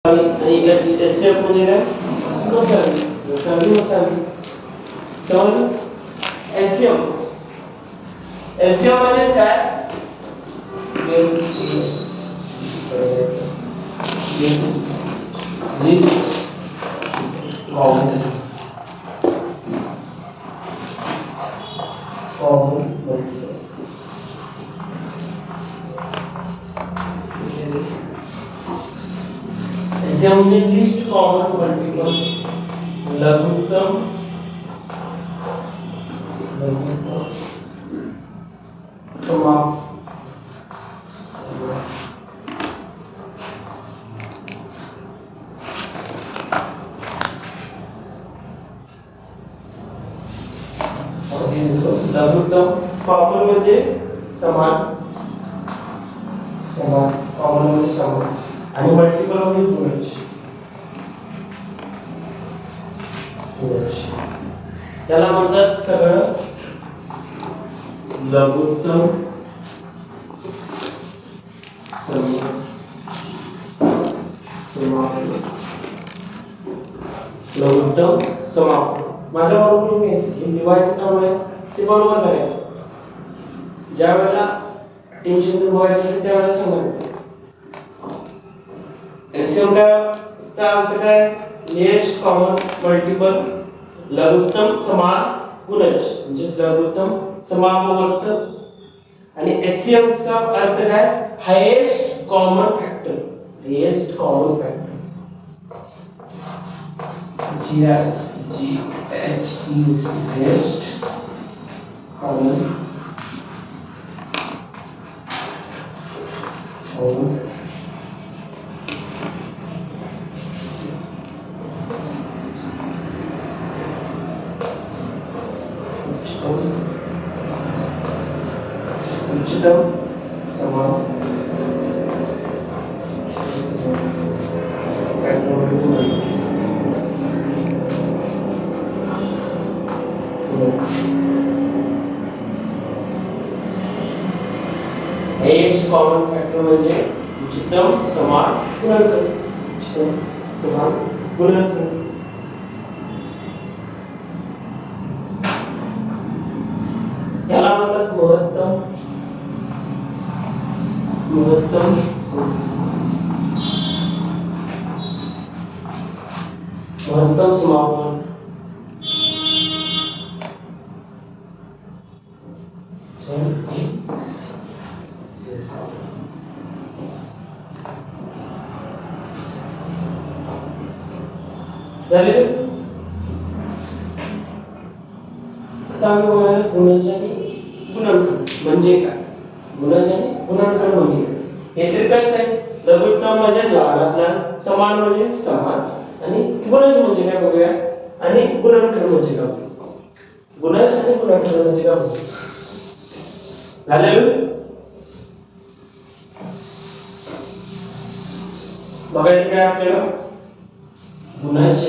आणि एचसीएफ म्हणजे काय मसाले मसाले समजलं एलसीएम एलसीएम म्हणजे काय एलसीएम म्हणजे लिस्ट कॉमन मल्टिपल लघुत्तम समाप लघुत्तम कॉमन म्हणजे समान समान कॉमन म्हणजे समान आणि मल्टिपल म्हणजे गुणज त्याला म्हणतात सगळं लघुत्तम लघुत्तम समाप्त माझ्या बरोबर घ्यायचं हे लिवायचं त्यामुळे ते बरोबर करायचं ज्या वेळेला टेन्शन बघायचं असेल त्यावेळेला सांगायचं एलसीएम चा अर्थ काय लिस्ट कॉमन मल्टिपल लघुत्तम समान गुणज म्हणजे लघुत्तम समापवर्त आणि एचसीएफ चा अर्थ काय highest common factor highest common factor GH is highest common उच्चतम समान हायेस्ट कॉमन फॅक्टर म्हणजे उच्चतम समान गुणनखंड उच्चतम समान गुणनखंड याला म्हणतात महत्तम महत्तम महत्तम समापन झाले आता आम्ही बोलायला गुणज आणि गुणनखंड म्हणजे काय गुणज आणि गुणनखंड म्हणजे काय हे तर कळतंय लघुत्तम म्हणजे लहानात लहान समान म्हणजे समान आणि गुणज म्हणजे काय बघूया आणि गुणनखंड म्हणजे काय गुणज आणि गुणनखंड म्हणजे काय झाले बघायचं काय आपल्याला गुणज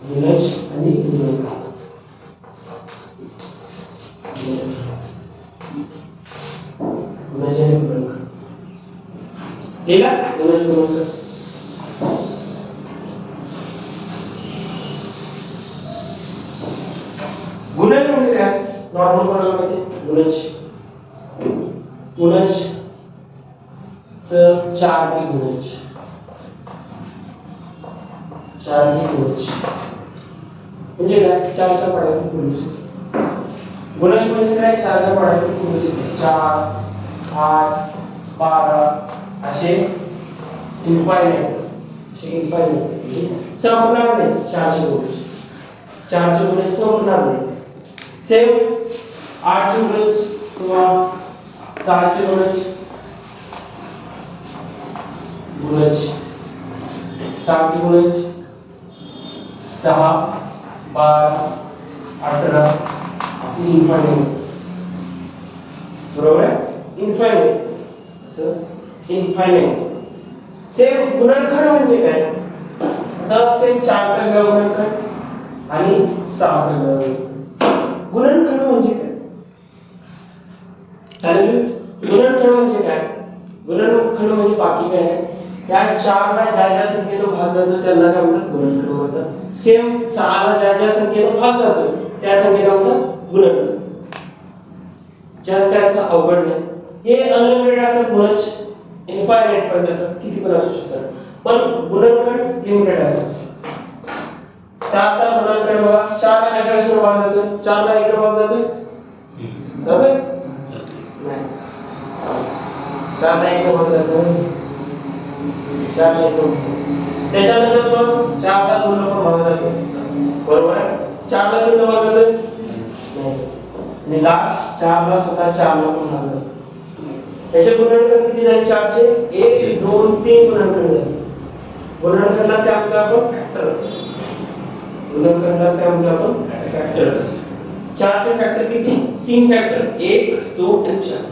गुणज आणि गुणनखंड गुणज आणि गुणनखंड ठीक आहे गुणज गुणनखंड गुणज म्हणजे काय नॉर्मल प्रमाणामध्ये गुणज गुणज तर 4 की गुणज 4 की गुणज म्हणजे काय 4 च्या पाड्यातून गुणज गुणज म्हणजे काय 4 च्या पाड्यातून गुणज 4 8 12 असे इनफायनाइट संपणार नाही 4 चे गुणज 4 चे गुणज संपणार नाही सेम 8 चे गुणज किंवा 7 चे गुणज गुणज 7 चे गुणज 6 12 18 असे इनफायनाइट बरोबर आहे इनफायनाइट असं इनफायनाइट सेम गुणनखंड म्हणजे काय आता सेम 4 चा गुणनखंड आणि 6 चा गुणनखंड म्हणजे काय गुणनखंड म्हणजे काय गुणनखंड म्हणजे बाकी काय या 4 ला ज्या संख्येने भाग जातो त्याला काय म्हणतात गुणनखंड म्हणतात. सेम 6 ला ज्या संख्येने भाग जातो त्या संख्येला म्हणतात गुणनखंड. जास्त असं अवघड नाही. हे अनलिमिटेड असतात गुणज, इनफायनाइट पर्यंत असतात, किती पण असू शकतात. पण गुणनखंड लिमिटेड असतात. 4 चा गुणनखंड बघा, 4 ला कशाने भाग जातो? 4 ला 1 भाग जातो जातो नाही. 4 ला 1 भाग जातो, 4 ला 1 त्याच्यानंतर तो 4 ला 2 पण भाग जातो, बरोबर आहे. 4 ला 3 भाग जातो नाही, आणि लास्ट 4 ला सुद्धा 4 ला पण भाग जातो. त्याचे गुणनखंड किती झाले? 4 चे 1 2 3 गुणनखंड झाले. गुणनखंडाला काय म्हणतो आपण? फॅक्टर. गुणनखंडाला काय म्हणतो आपण? फॅक्टर्स. 4 चे फॅक्टर किती? 3 फॅक्टर, 1 2 आणि 4.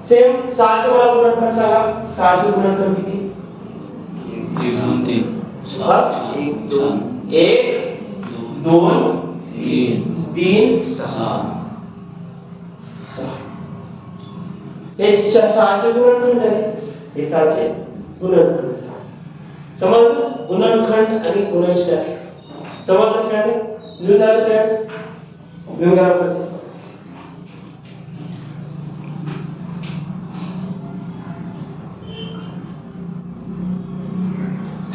सेम 6 चे मला गुणनखंड सांगा. 6 चे गुणनखंड किती? 1 2 3 1 2 3 6. हे 6 चे गुणनखंड झाले. हे 6 चे गुणनखंड झाले. समजलं? गुणनखंड आणि गुणज काय? समजलं सगळ्यांनी? लिहून झालं सगळ्यांचं? लिहून घ्या आपण.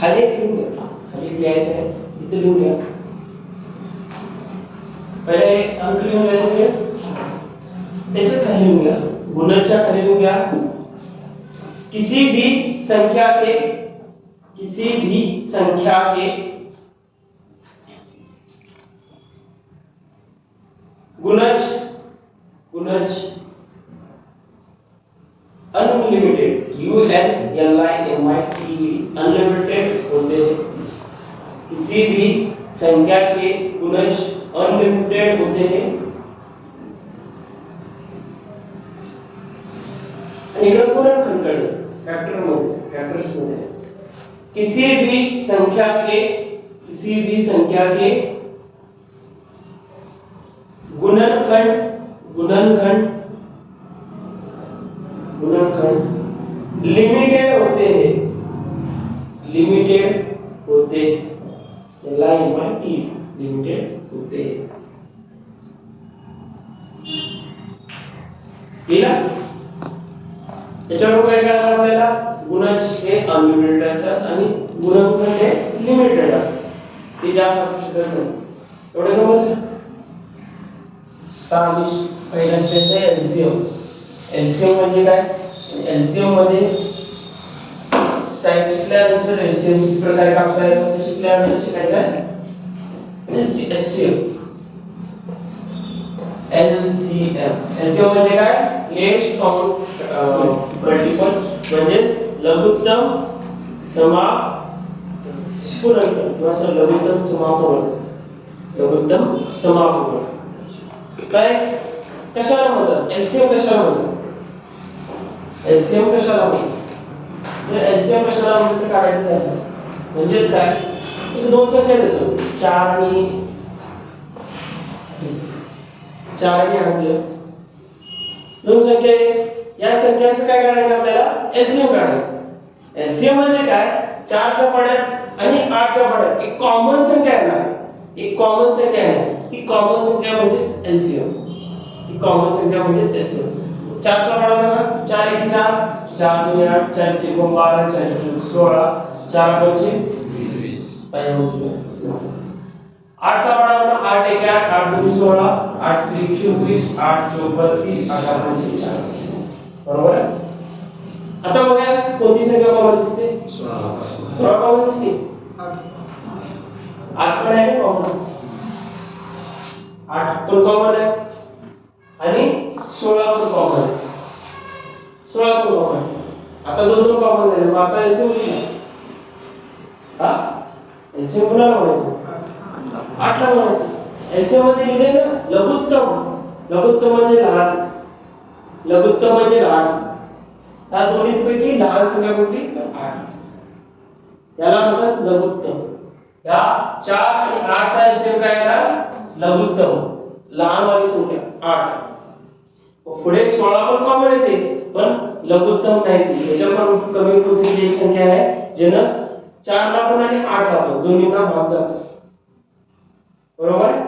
खाली लिहून घ्या. खाली लिहायचं आहे, इथे लिहून घ्या. पहिले अंक लिहून घ्यायचे, त्याच्याच खाली लिहून घ्या. गुणजच्या खाली लिहून घ्या. किसी भी संख्या के गुणज अनलिमिटेड UNLIMITED अनलिमिटेड होते हैं. किसी भी संख्या के गुणज अनलिमिटेड होते हैं. इधर गुणनखंड फैक्टर मध्ये, फैक्टर्स मध्ये किसी भी संख्या के गुणनखंड लिमिटेड होते हैं. लिमिटेड होते हैं. ठीक आहे. याच्यावर काय करायचं आपल्याला? गुणज हे अनलिमिटेड असतात आणि गुणनखंड हे लिमिटेड असतात. ते जास्त असू शकत नाही. एवढं समजलं? आम्ही पहिला स्टेप आहे एलसीएम. एलसीएम म्हणजे काय? एलसीएम मध्ये टाइप शिकल्यानंतर एलसीएम किती प्रकारे काम करायचं ते शिकल्यानंतर शिकायचं आहे एलसीएम. एलसीएम म्हणजे काय? लेस्ट कॉमन मल्टिपल म्हणजे लघुत्तम समाप गुणनखंड किंवा लघुत्तम समाप काय कशाला म्हणतात? एलसीएम कशाला म्हणतात? एलसीएम कशाला म्हणतात? तर एलसीएम कशाला म्हणतात काढायचं झालं म्हणजेच काय? एक दोन संख्या देतो, 4 आणि 8 दोन संख्या आहेत. या संख्यांचं काय काढायचं आपल्याला? एलसीएम काढायचं. एलसीएम म्हणजे काय? 4 च्या पाड्यात आणि 8 च्या पाड्यात एक कॉमन संख्या आहे ना, एक कॉमन संख्या आहे. ती कॉमन संख्या म्हणजेच एलसीएम. ती कॉमन संख्या म्हणजेच एलसीएम. 4 चा पाडा सांगा. 4 1 4, 4 2 8, 4 3 12, 4 4 16, 4 5 20. पाहिजे 8 चा पाडा म्हणा 8 1 8, 8 2 16, 8 3 24, 8 4 32, 8 5 4. बरोबर आहे. आता बघा कोणती संख्या कॉमन दिसते? 16 कॉमन दिसते. 8 पण आहे कॉमन. 8 पण कॉमन आहे आणि 16 पण कॉमन आहे. 16 पण कॉमन आहे. आता दोन कॉमन झाले. मग आता एलसीएम लिहिला. हा एलसीएम कुणाला म्हणायचं? 8 ला म्हणायचं. एलसीएम मध्ये लिहिले ना लघुत्तम. लघुत्तम म्हणजे लहान. लघुत्तम म्हणजे लहान. या दोन्हीपैकी लहान संख्या कुठली? तर 8. याला म्हणतात लघुत्तम. या 4 आणि 8 चा एलसीएम काय येणार? लघुत्तम. लहान वाली संख्या 8. पुढे 16 पण कॉमन येते, पण लघुत्तम नाही ती याच्यावर कमी कुठली एक संख्या आहे ज्यानं 4 ला पण आणि 8 ला पण दोन्हींना भाग जातो बरोबर आहे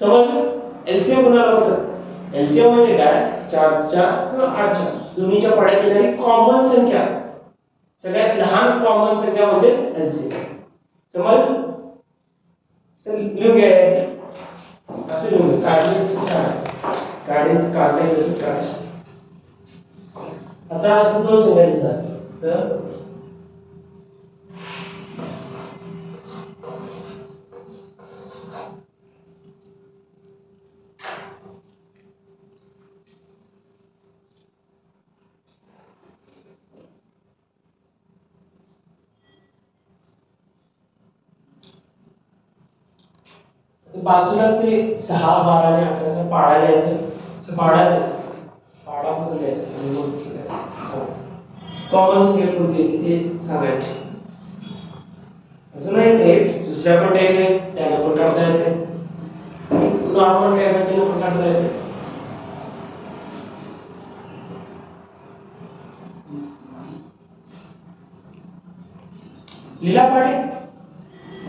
समजलं एलसीएम कुणाला होतं एलसीएम म्हणजे काय 4 4 किंवा 8 4 दोन्हीच्या पाड्यात येणारी कॉमन संख्या सगळ्यात लहान कॉमन संख्या म्हणजे एलसीएम समजलं तर लिहून घ्या असं लिहून काढले तसंच काढले तसंच काढायचं आता दोन संख्या दिसतात तर बाजूलाच ते 6 12 आणि 18 चा पाडा लिहायचा पाडा पण लिहायचा कॉमन संख्या कोणती आहे ते सांगायचं अजून एक आहे दुसऱ्या पण टाईप आहे त्याला पण काढता येते नॉर्मल टाईप आहे त्याला पण काढता येते लिला पाडे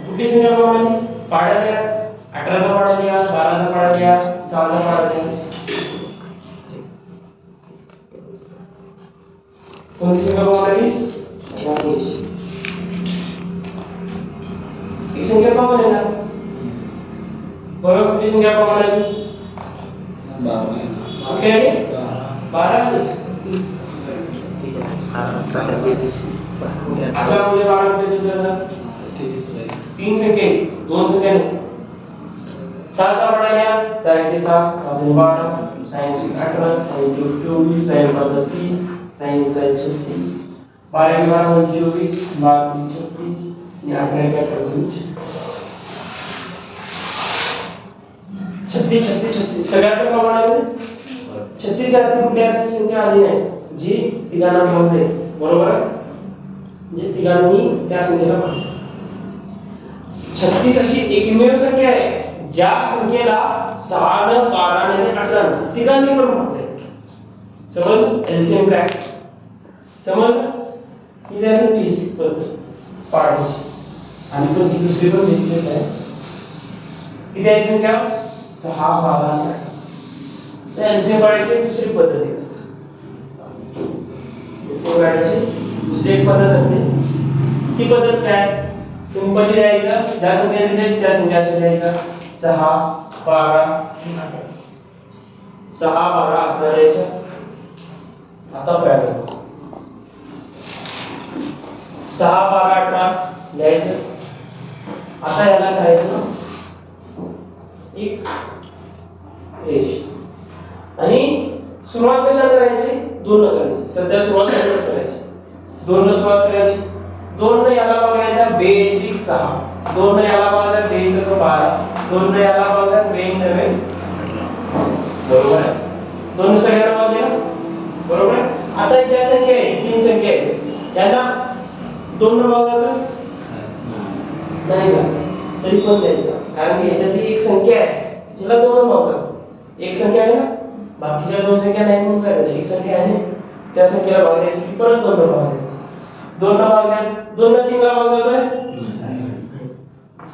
कुठली संख्या प्रमाणे पाड्या लिहा 18 चा पाडा लिहा 12 चा पाडा लिहा 6 चा पाडा लिहा कोणती संख्या प्रमाणे एक संख्या प्रमाणे ना बरोबर कुठली संख्या प्रमाणे 12 आता म्हणजे 12 कुठे तीन संख्या दोन संख्या नाही 7 चा पाडा लिहा 6 × 7 7 × 12 6 × 18 6 × 24 6 × 5 30 6 × 6 36 12 × 12 24 12 × 36 आणि 18 × 36 36 सगळ्यात प्रमाणात 36 च्या आधी कुठली अशी संख्या आली नाही जी तिघांना भाग देईल बरोबर आहे म्हणजे तिघांनी त्या संख्येला भाग 36 अशी एकमेव संख्या आहे ज्या संख्येला 6 न 12 ने 18 तिघांनी पण भाग जाईल समज एलसीएम काय समज ही झाली बेसिक पद्धत पाडायची आणि पण ती दुसरी पण बेसिक आहे किती आहे संख्या 6 12 आणि 18 तर एलसीएम काढायची दुसरी पद्धत असते एलसीएम काढायची दुसरी एक पद्धत असते ती पद्धत काय सिंपल लिहायचं ज्या संख्या दिल्या त्या संख्या लिहायच्या 6 12 आणि 18 6 12 18 लिहायचं आता पॅटर्न 6 12 18 लिहायचं आता याला करायचं एक रेष आणि सुरुवात कशा करायची 2 न करायची सध्या सुरुवात कशी करायची 2 न सुरुवात करायची 2 ने याला बघायचा 2 अधिक 6 2 ने याला बघायचा 2 सक 12 2 ने याला बघायचा 2 नव्हे बरोबर आहे 2 सगळ्यांना बघा बरोबर आहे आता ज्या संख्या आहे 3 संख्या आहे यांना 2 न बघायचा नाही जात तरी पण द्यायचा कारण की याच्यातली एक संख्या आहे जिला 2 न बघतात एक संख्या आहे ना बाकीच्या 2 संख्या नाही म्हणून काय झालं एक संख्या आहे त्या संख्येला भाग द्यायची परत 2 न भाग द्यायचा 2 न भाग द्या 2 न 3 ला भाग जातोय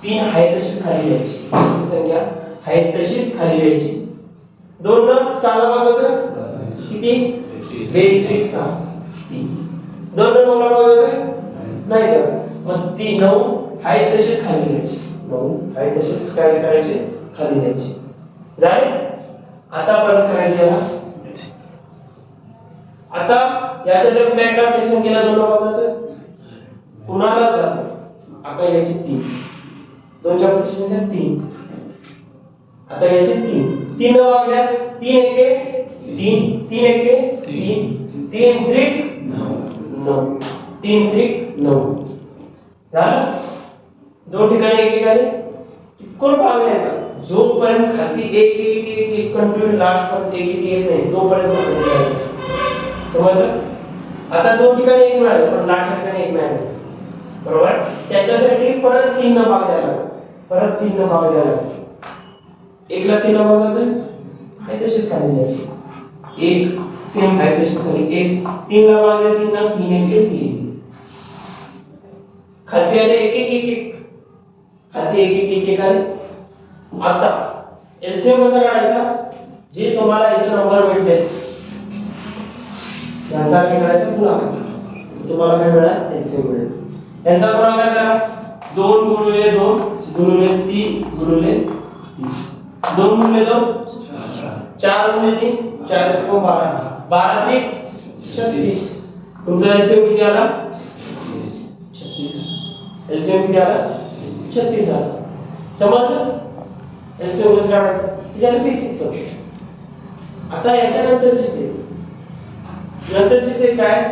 3 आहे तशीच खाली लिहायची संख्या आहे तशीच खाली लिहायची 2 न 6 ला भाग जातोय किती 2 × 6 3 2 न 9 ला भाग जातोय नाही सर मग ती 9 आहे तशीच खाली लिहायची 9 आहे तशीच काय करायची खाली लिहायची झाले आता परत करायची आता याच्यातल्या कुठल्या एका संख्येला 2 न भाग जातोय कुणाला जातो आता याची 3 2 च्या पुढची संख्या 3 आता याची 3 न भागल्या 3 एके 3 3 एके 3 3 त्रिक 9 3 त्रिक 9 झालं दोन ठिकाणी एक आले कोण भाग द्यायचा जोपर्यंत खाली एक एक एक एक कंटिन्यू लास्ट पर्यंत एक एक येत नाही तोपर्यंत समजलं आता दोन ठिकाणी एक मिळाले पण लास्ट ठिकाणी एक मिळाले बरोबर त्याच्यासाठी परत 3 न भाग द्यायला परत 3 न भाग द्यायला एकला 3 न भाग जातोय आहे तशीच खाली द्यायची 1 सेम आहे तशी सगळी एक 3 ला भागले 3 ना 3 1 3 खाली आले 1 1 1 1 खाली 1 1 1 1 आले आता एलसीएम कसा काढायचा जे तुम्हाला इथे नंबर भेटले यांचा काय करायचा गुणाकार तुम्हाला काय मिळाला एलसीएम मिळेल यांचा गुणाकार करा 2 गुणिले 2 गुणिले 3 गुणिले 3 2 गुणिले 2 4 गुणिले 3 4 × 12 12 3 36 तुमचा एलसीएम किती आला 36 एलसीएम किती आला 36 आला समजलं एलसीएम कसं काढायचं हे झालं बेसिक तर आता याच्यानंतरची स्टेप नंतरची स्टेप काय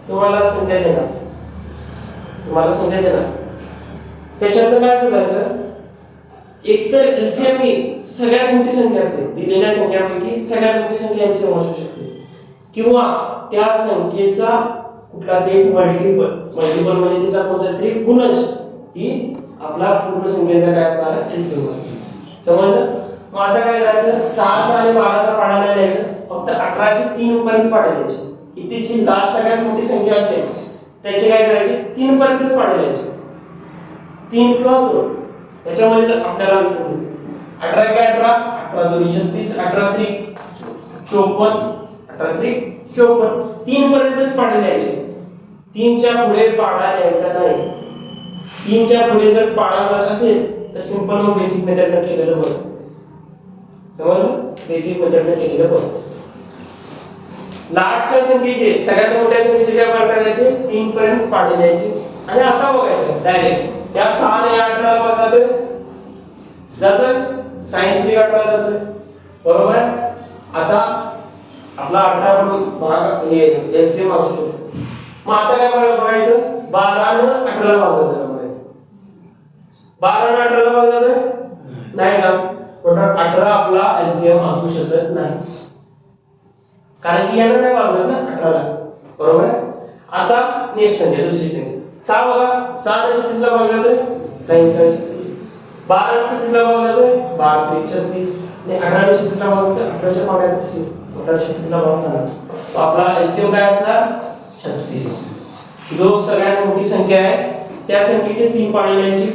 तुम्हाला संख्या देणार त्याच्यानंतर काय शोधायचं एकतर एलसीएम ही सगळ्यात मोठी संख्या असते दिलेल्या संख्यापैकी सगळ्यात मोठी संख्या एलसीएम असू शकते किंवा त्या संख्येचा कुठला तरी मल्टिपल म्हणजे तिचा कोणता तरी गुणज ही आपला पूर्ण संख्येचा काय असणार एलसीएम असतो समजलं मग आता काय करायचं 6 आणि 12 चा पाडा नाही द्यायचं फक्त 18 चे 3 पर्यंत पाडे द्यायचे इथे जी लास्ट सगळ्यात मोठी संख्या असेल त्याचे काय करायचे 3 पर्यंतच पाडे द्यायचे 3 किंवा 2 याच्यामध्ये जर आपल्याला विसरले 18 काय 18 18 2 36 18 3 54 18 3 54 3 पर्यंतच पाडे द्यायचे 3 च्या पुढे पाडा द्यायचा नाही 3 च्या पुढे जर पाडा जात असेल तर सिंपल मग बेसिक मेथडने केलेलं बरं समजलं बेसिक मेथडने केलेलं बरं लास्टच्या संख्येचे सगळ्यात मोठ्या संख्येचे काय पाठ करायचे 3 पर्यंत पाडे द्यायचे आणि आता बघायचं डायरेक्ट या 6 आणि 18 ला भाग जातोय sin 3 18 जातोय बरोबर आहे आता आपला 18 भाग हे एलसीएम असू शकतो मग आता काय बघायचं 12 आणि 18 ला भाग जातोय बघायचं 12 आणि 18 ला भाग जातोय नाही जात पण 18 आपला एलसीएम असू शकत नाही कारण की याला नाही भाग जात ना 18 ला बरोबर आहे आता नेक्स्ट संख्या दुसरी संख्या 6 बघा 6 आणि 36 ला भाग जातोय sin 36 12 आणि 36 ला भाग जातोय 12 3 36 आणि 18 आणि 36 ला भाग जातोय 18 च्या पाड्यात 18 36 ला भाग झाला तो आपला एलसीएम काय असणार 36 जो सगळ्यात मोठी संख्या आहे त्या संख्येचे 3 पाडे द्यायचे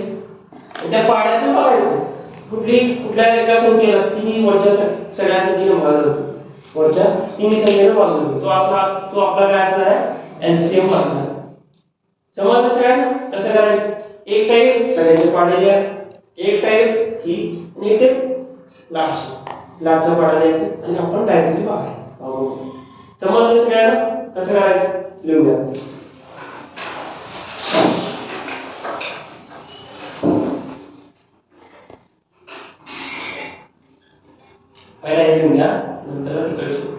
आणि त्या पाड्यातून बघायचं कुठल्या एका संख्येला तिन्ही वरच्या सगळ्या संख्येला भाग जातो वरच्या तिन्ही संख्येला भाग जातो तो आपला काय असणार आहे एलसीएम असणार समजलं सगळ्यांना कसं करायचं एक टाइप सगळ्यांचे पाडे द्या एक टाइप ही आणि एक टाइप लास्टचा पाडा द्यायचा आणि आपण डायरेक्टली बघायचं समजलं सगळ्यांना कसं करायचं लिहून घ्या पहिला हे लिहून घ्या नंतर तिकडे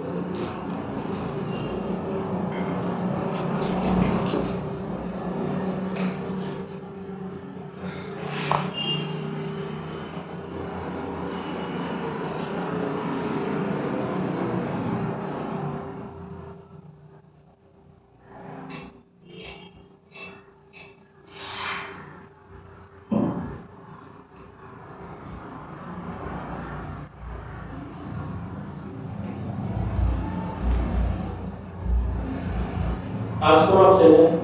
आज कोण ऑप्शन आहे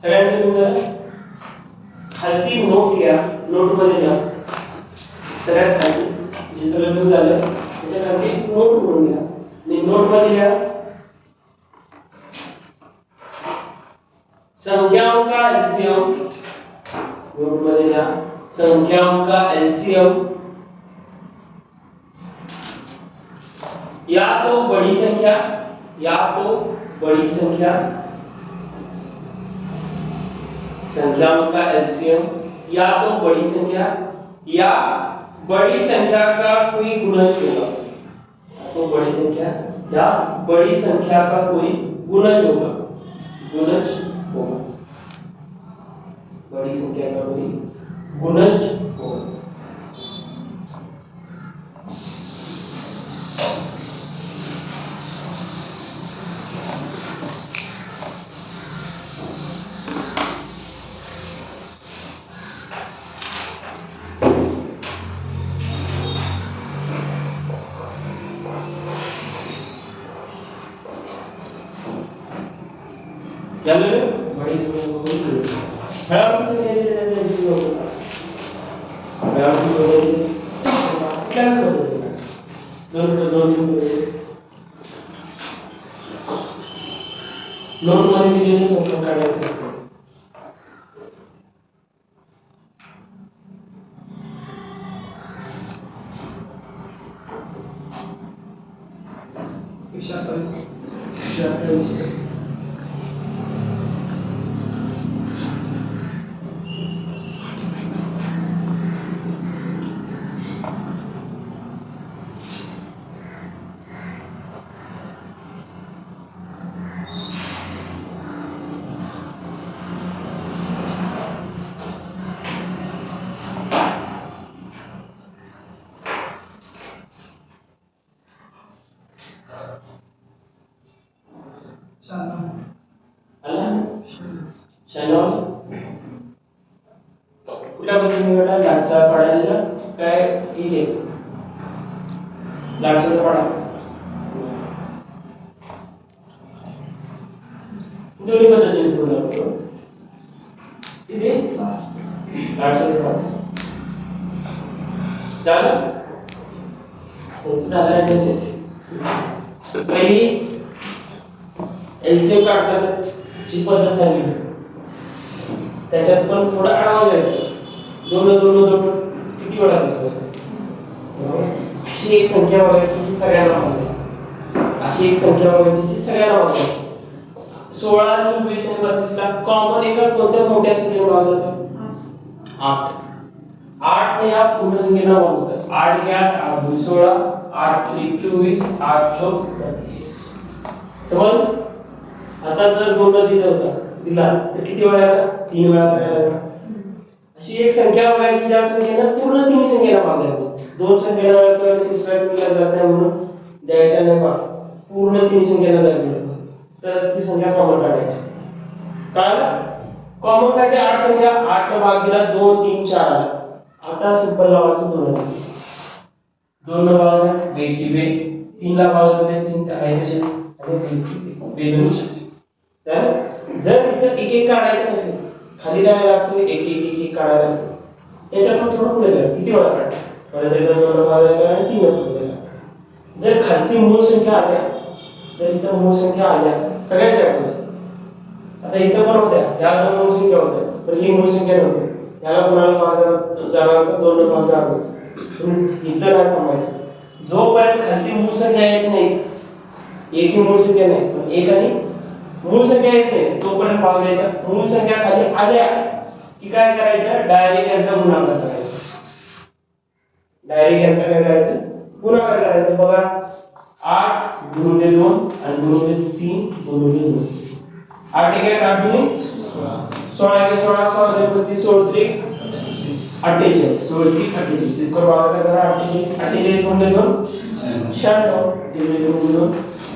सगळ्यांचं लिहून खालती नोट घ्या नोट मध्ये घ्या सगळ्यात खाली जे सगळं लिहून झालं त्याच्या खाली नोट म्हणून घ्या आणि नोट मध्ये घ्या संख्याओं का एलसीएम नोट मध्ये घ्या संख्याओं का एलसीएम या तो बड़ी संख्या संख्याओं का एलसीएम या तो बड़ी संख्या या बड़ी संख्या का कोई गुणज होगा, तो बड़ी संख्या या बड़ी संख्या का कोई गुणज होगा, गुणज होगा, बड़ी संख्या का कोई गुणज होगा। चलो बड़ी संख्या को कोई गुणज बराबर संख्या जैसे इसी होगा, बराबर संख्या क्या कर देगा, दोनों को दोनों को नोट वाली चीजें संख्या काढायची असते। कुठल्या पद्धतीने लाटचा पडायला काय इथे लाटचा पडा दोन्ही पद्धतीने सोडला जातो इथे लाटचा पडा झालं पहिली एलसीएम काढतात जी पद्धत सांगितली त्याच्यात पण थोडा आढावा द्यायचा, दोन किती वेळा देतो अशी एक संख्या बघायची जी सगळ्यांना माहिती आहे, अशी एक संख्या बघायची जी सगळ्यांना माहिती आहे। 16, 24 आणि 32 ला कॉमन एका कोणत्या मोठ्या संख्येने भाग जातो? 8 ने या पूर्ण संख्येला भाग होतात, 8 × 8 = 16, 8 × 24, 8 × 32 समज। आता जर दोन दिला तर किती वेळा आला? 3 वेळा करायला। अशी एक संख्या बघायची ज्या संख्येने पूर्ण 3 संख्येला भाग जातो, दोन संख्येला वेळ तिसऱ्या संख्येला जात नाही म्हणून द्यायचा नाही भाग, पूर्ण 3 संख्येला जायचं तर ती संख्या कॉमन काढायची। कळलं? कॉमन काढली 8 संख्या, 8 ला भाग दिला 2, 3, 4 आला। आता सिंपल लावायचं 2 ला भाग आहे 2 की 2, 3 ला भाग होते 3 आहे तसे आणि 2 तर जर इथं एक एक काढायचं नसेल, खाली काय लागतं एक एक काढायला लागतं, याच्यात थोडं पुढे जाईल किती वेळा काढ परत एकदा 2 ला भाग आहे आणि 3 ला भाग आहे। जर खालती मूळ संख्या आल्या, जर इथं मूळ संख्या आल्या सगळ्याच्या ऐवजी, आता इथं पण होत्या या 2 मूळ संख्या होत्या पण ही मूळ संख्या नव्हती, याला कोणाला भाग जाणार तर 2 ला भाग जाणार, इथं नाही थांबायचं जोपर्यंत खालती मूळ संख्या येत नाही, एक ही मूळ संख्या नाही पण एक आणि मूळ संख्या येत नाही तोपर्यंत भाग द्यायचा। मूळ संख्या खाली आल्या की काय करायचं? डायरेक्ट यांचा गुणाकार करायचा, डायरेक्ट यांचा काय करायचं? गुणाकार करायचा। बघा 8 × 2 आणि 3 × 2 8 × 8 = 16 × 16 16 × 32 16 × 3 48 16 × 3 48 इकडे भागाकार करा 48 48 × 2 96 डिव्हिजन × 2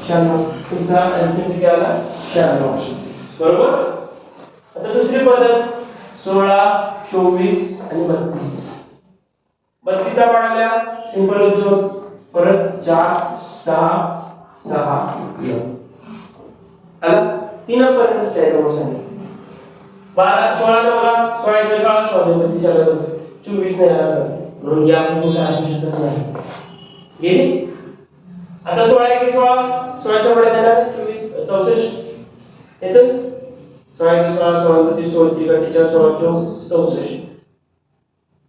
96 तुमचा आन्सर किती आला? 96 बरोबर। आता दुसरी पद्धत 16 24 आणि 32 32चा पाडायला सिंपल होतो परत 4 6 6 आला 3 पर्यंत द्यायचं मूळ संख्या 12 16 ला बघा 16 × 16 16 32 आला 24 नाही आला म्हणून या संख्या असू शकत नाही गेली। आता 16 × 16 16च्या पुढे देणार 24 64 येतं 16 × 16 16 32 16 3 48 16 64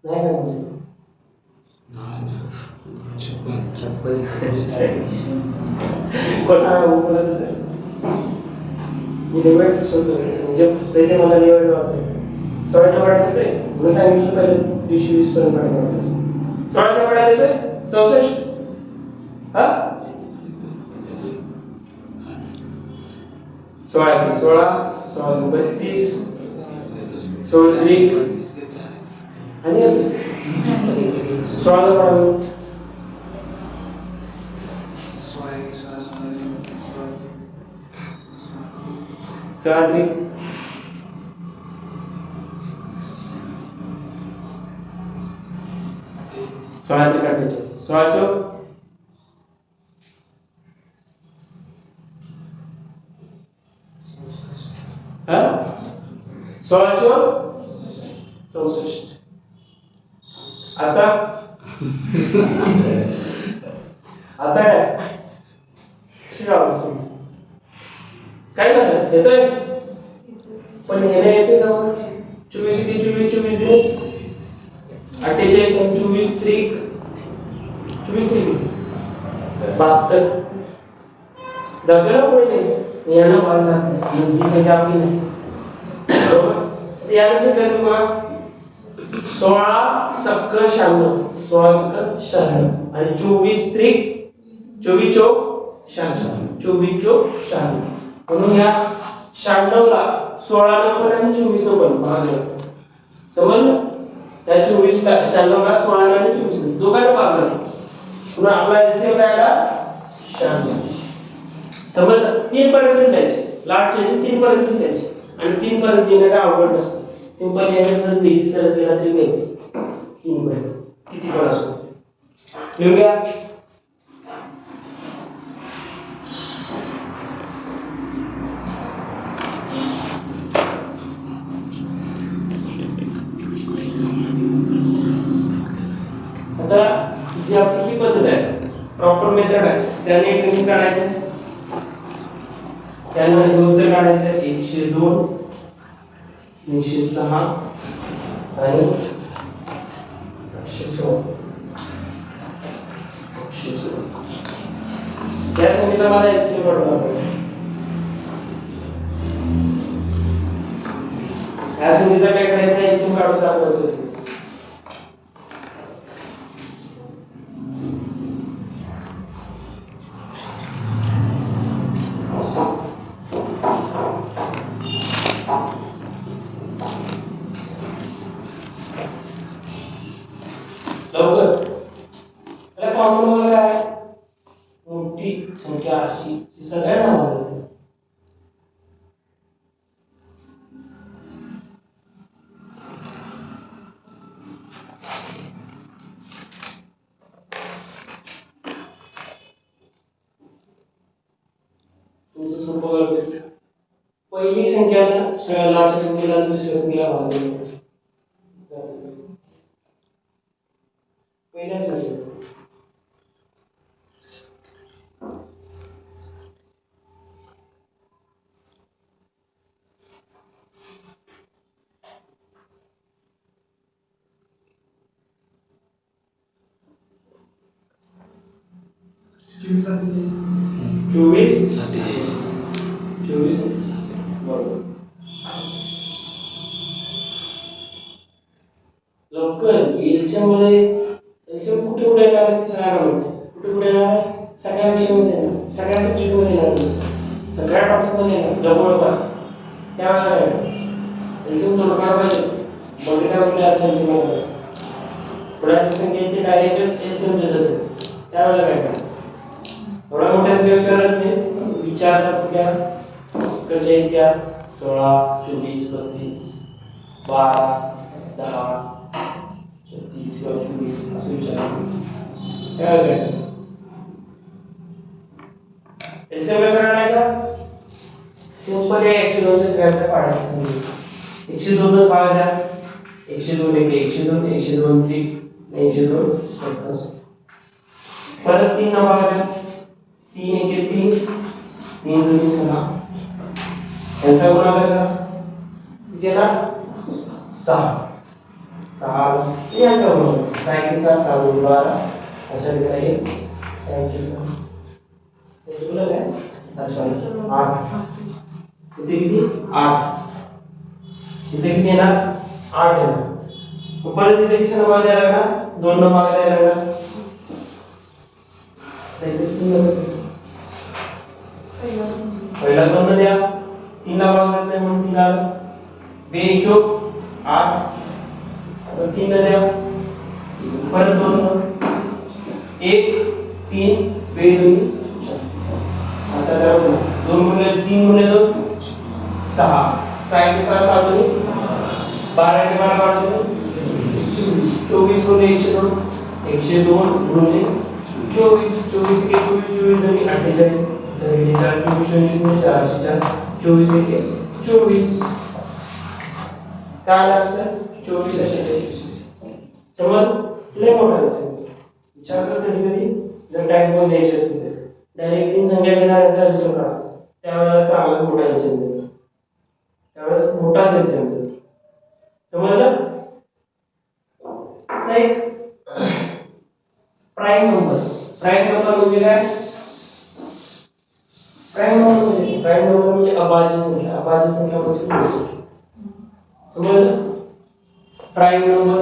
नाही काय म्हणजे कोणा बोलत मी निवड सोडतो म्हणजे पुस्तके मला निवड वाटते 16च्या पुढे येते मी सांगितलं पहिले 320 पर्यंत काढायचं. 16च्या काढायला येतोय 64. हा 16 16 16 32 16 आणि 16 काढावं. 16 16 काढायचं. 16 चौक 16 चौक 64. आता आता शिकावं काय झालं येतोय पण हे यायचं का 24 ते 24 24 ने 48 आणि 24 त्रिक 24 त्रिक 72 जातो ना पुढे यानं भाग जात नाही ही संख्या आपली नाही बरोबर यानं संख्या तुम्हाला 16 सक्क 96 16 सक्क 96 आणि 24 त्रिक 24 चौक 96 24 चौक 96 म्हणून या 96 ला 16 नंबर आणि 24 नंबर भाग जातो समजलं त्या 24 ला 96 ला 16 आणि 24 दोघांना भाग जातो पुन्हा आपला एलसीएम काय आला 96 समजलं 3 पर्यंतच द्यायचे लास्टचे 3 पर्यंतच द्यायचे आणि 3 पर्यंत येणं काय अवघड नसतं सिंपल याच्यात बेरीज करत गेला तरी मिळते 3 पर्यंत किती पण असो लिहून घ्या आता जी आपली ही पद्धत आहे प्रॉपर मेथड आहे त्याने एक गणित काढायचं त्याला उत्तर काढायचं 102 306 आणि 116 त्या संख्येचा मला एलसीएम काढावा लागेल या संख्येचा काय करायचं एलसीएम काढून दाखवायचं लवकर त्याला कॉमन वर काय मोठी संख्या अशी सगळ्यांना माहिती तुमचं सोपं करतो पहिली संख्याला सगळ्या लाटच्या संख्येला दुसऱ्या संख्येला भाग देतो पहिल्या संख्येला चोवीस 24 बरोबर लवकर एलसीएम मध्ये एलसीएम कुठे कुठे येणार आहे सगळ्यांना कुठे कुठे येणार आहे सगळ्या विषयामध्ये येणार सगळ्या सब्जेक्ट मध्ये येणार सगळ्या टॉपिक मध्ये येणार जवळपास त्यावेळेला एलसीएम थोडं काढ पाहिजे बघितल्या म्हणजे असं एलसीएम थोड्याशा संख्येचे डायरेक्टच एलसीएम देतात त्यावेळेला काय करणार थोडा मोठ्या संख्या विचारत नाही विचारतात त्या कशा त्या 16 24 32 12 10 36 किंवा 24 असं विचारतात काय एलसीएम कसा काढायचा सिंपल आहे 102 च्या सगळ्यात पाडायचं 102 च पाडायचा 102 102 102 102 27 परत 3 न पाडायचा 3 1 3 3 2 6 यांचा गुणाकार करा किती येणार 6 6 यांचा गुणाकार 6 6 12 अशा प्रकारे 6 हे तुला काय अच्छा 8 किती 8 इथे किती येणार 8 येणार परत इथे किती नंबर द्यायला लागला 2 नंबर द्यायला लागला पहिला 2 द्या 3 ला भाग देते म्हणून 3 आला 2 चोक 8 आता 3 द्या परत 2 1 3 2 2 आता करा 2 गुणिले 3 गुणिले 2 6 6 के साथ 7 होईल 12 के 12 काढतो 24 गुणिले 102 102 गुणिले 24 24 के 24 आणि 48 जरी 4 24 24 के 24 काय लागतं 24 48 समज लय मोठा असेल विचार कर कधी जर टाइम पण द्यायचे असेल तर डायरेक्ट 3 संख्या घेणाऱ्याचा हिशोब करा त्यावेळेला चांगला मोठा हिशोब देतो त्यावेळेस मोठा हिशोब देतो समजलं एक प्राइम नंबर म्हणजे काय प्राइम नंबर म्हणजे अभाज्य संख्या म्हणजे समजलं प्राइम नंबर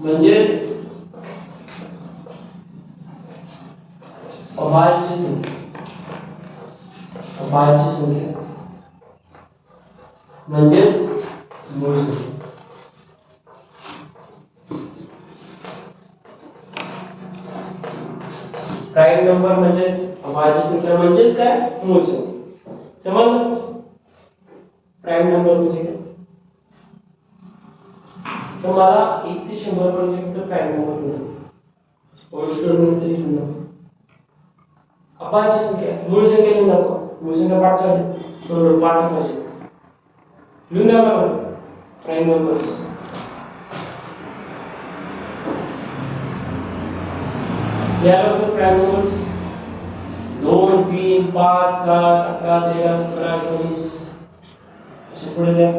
म्हणजे अभाज्य संख्या म्हणजेच मूळ संख्या प्राइम नंबर म्हणजेच अभाज्य संख्या म्हणजेच काय मूळ संख्या समजलं प्राइम नंबर म्हणजे काय तर मला 1 ते 100 पर्यंत प्राइम नंबर मिळतो अभाज्य संख्या मूळ संख्या लिहून दाखवा मूळ संख्या पाठ पाहिजे लिहून द्यावा प्राइम नंबर्स याला प्राइम नंबर्स 2 3 5 7 11 13 17 19 असे पुढे द्या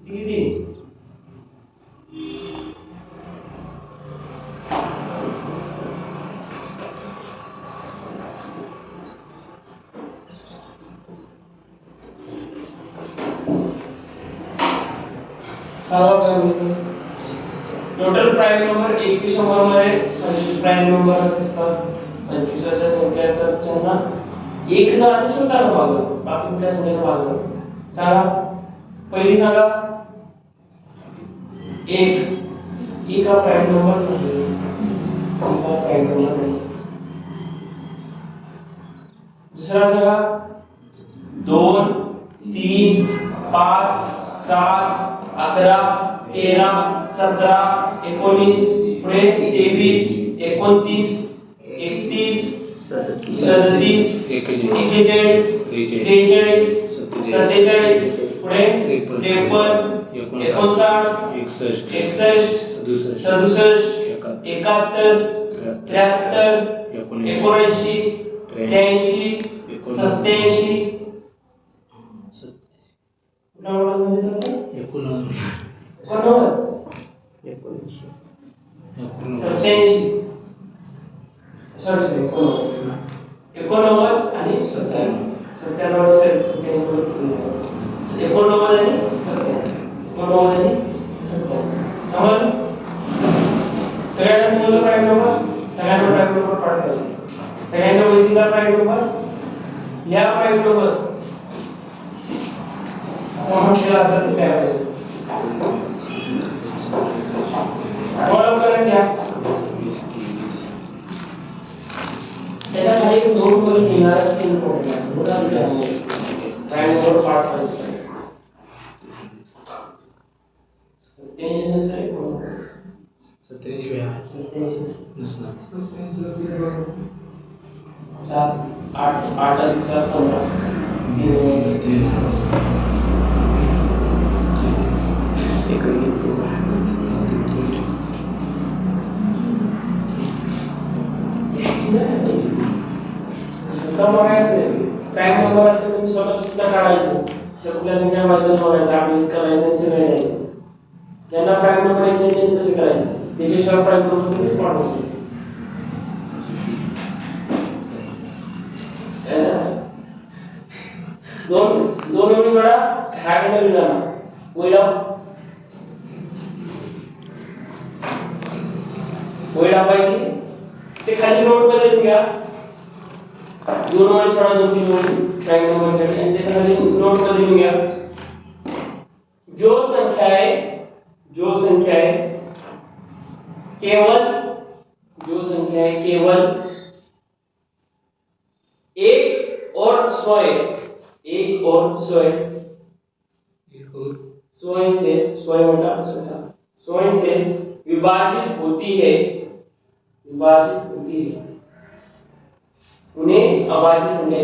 दीदी टोटल प्राइम नंबर 1 ते 100 मध्ये 25 प्राइम नंबर असतात 25 अशा संख्या असतात ज्यांना 1 ना आणि शून्याला भागलं बाकी कुठल्या संख्येला भागलं सांगा पहिली सांगा 1 हा प्राइम नंबर नाही 1 हा प्राइम नंबर नाही दुसरा सांगा 2 3 5 7 11 13 17 19 पुढे 23 29 31 37 41 43 47 पुढे 53 59 61 67 71 73 79 83 87 87 वेळा 87 नसणार 7 8 8 अधिक 7 15 प्राईम नंबर आहे तुम्ही स्वतः सुद्धा काढायचं कुठल्या संख्या माध्यम बघायचं आम्ही करायचं सगळे द्यायचं ज्यांना प्राईम नंबर येते त्यांनी तसं करायचं त्याच्याशिवाय प्राईम नंबर तुम्ही स्पॉट होतो दोन एवढी जोडा खायला विधान वैला पाहिजे ते खाली नोट मध्ये घ्या 2 ओळी सोडा 2-3 ओळी प्राईम नंबर साठी आणि त्याच्या खाली नोट मध्ये घ्या जो संख्या है केवल एक और स्वयं से विभाजित होती है उन्हें अभाज्य संख्या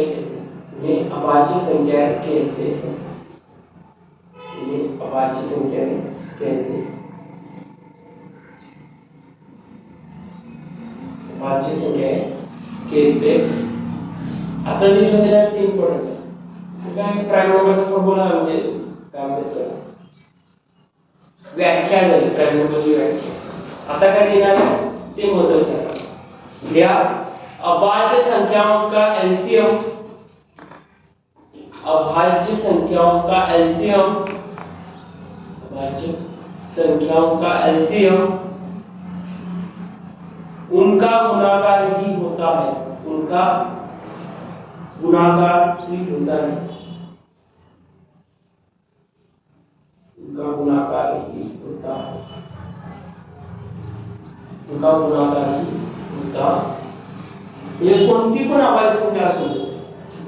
कहते हैं आता जे दिलेलं आहे ते इम्पॉर्टंट आहे काय प्राईम नंबरचा फॉर्म्युला म्हणजे काय म्हणतात व्याख्या झाली प्राईम नंबरची व्याख्या आता काय देणार ते महत्त्वाचं आहे या अभाज्य संख्याओं का एलसीएम उनका गुणाकार ही होता है म्हणजे कोणती पण अभाज्य संख्या असू दे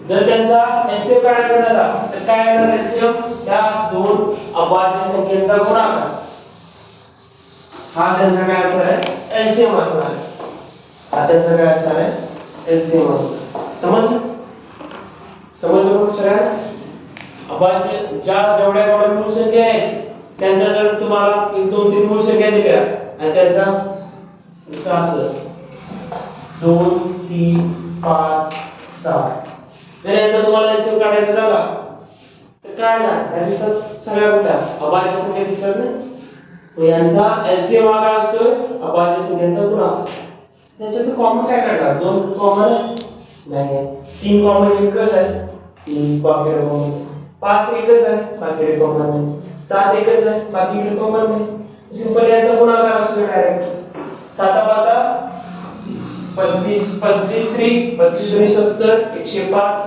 जर त्यांचा एलसीएम काढायचा झाला तर काय येणार एलसीएम त्या दोन अभाज्य संख्येचा गुणाकार हा त्यांचा काय असणार आहे एलसीएम असणार आहे हा त्यांचा काय असणार आहे एलसीएम असणार समजलं सगळ्यांना अभाज्य जेवढ्या मूळ संख्या आहेत त्यांचा जर तुम्हाला 1-2-3 मूळ संख्या दिल्या आणि त्यांचा जसं असं 2 3 5 6 जर यांचा तुम्हाला एलसीएम काढायचा झाला तर काय ना या दिसतात सगळ्या कुठल्या अभाज्य संख्या दिसतात ना यांचा एलसीएम हा काय असतो अभाज्य संख्यांचा गुणाकार त्याच्यात कॉमन काय काढणार 2 कॉमन नाही 3 कॉमन एकच आहे 3 बाकी कॉमन 5 एकच आहे बाकी कॉमन नाही 7 एकच आहे बाकी कॉमन नाही सिंपल याचा गुणाकार असतो डायरेक्ट 7 5 35 35 3 35 70 105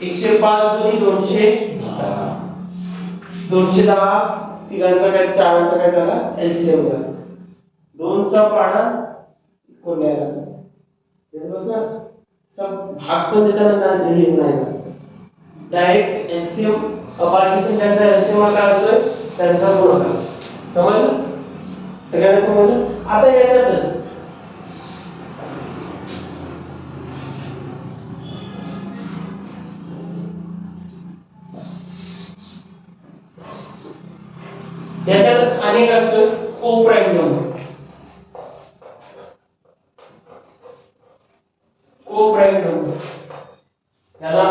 105 210 तिघांचा काय चारांचा काय झाला एलसीएम झाला 2 चा पाडा कोण द्यायला बस ना सब भाग पण देताना लिहित नाही झाला डायरेक्ट एलसीएम अभाज्य संख्यांचा एलसीएम काय असतो त्यांचा गुणाकार समजलं सगळ्यांना समजलं आता याच्यातच याच्यात अनेक असतो कोप्राईम नंबर याला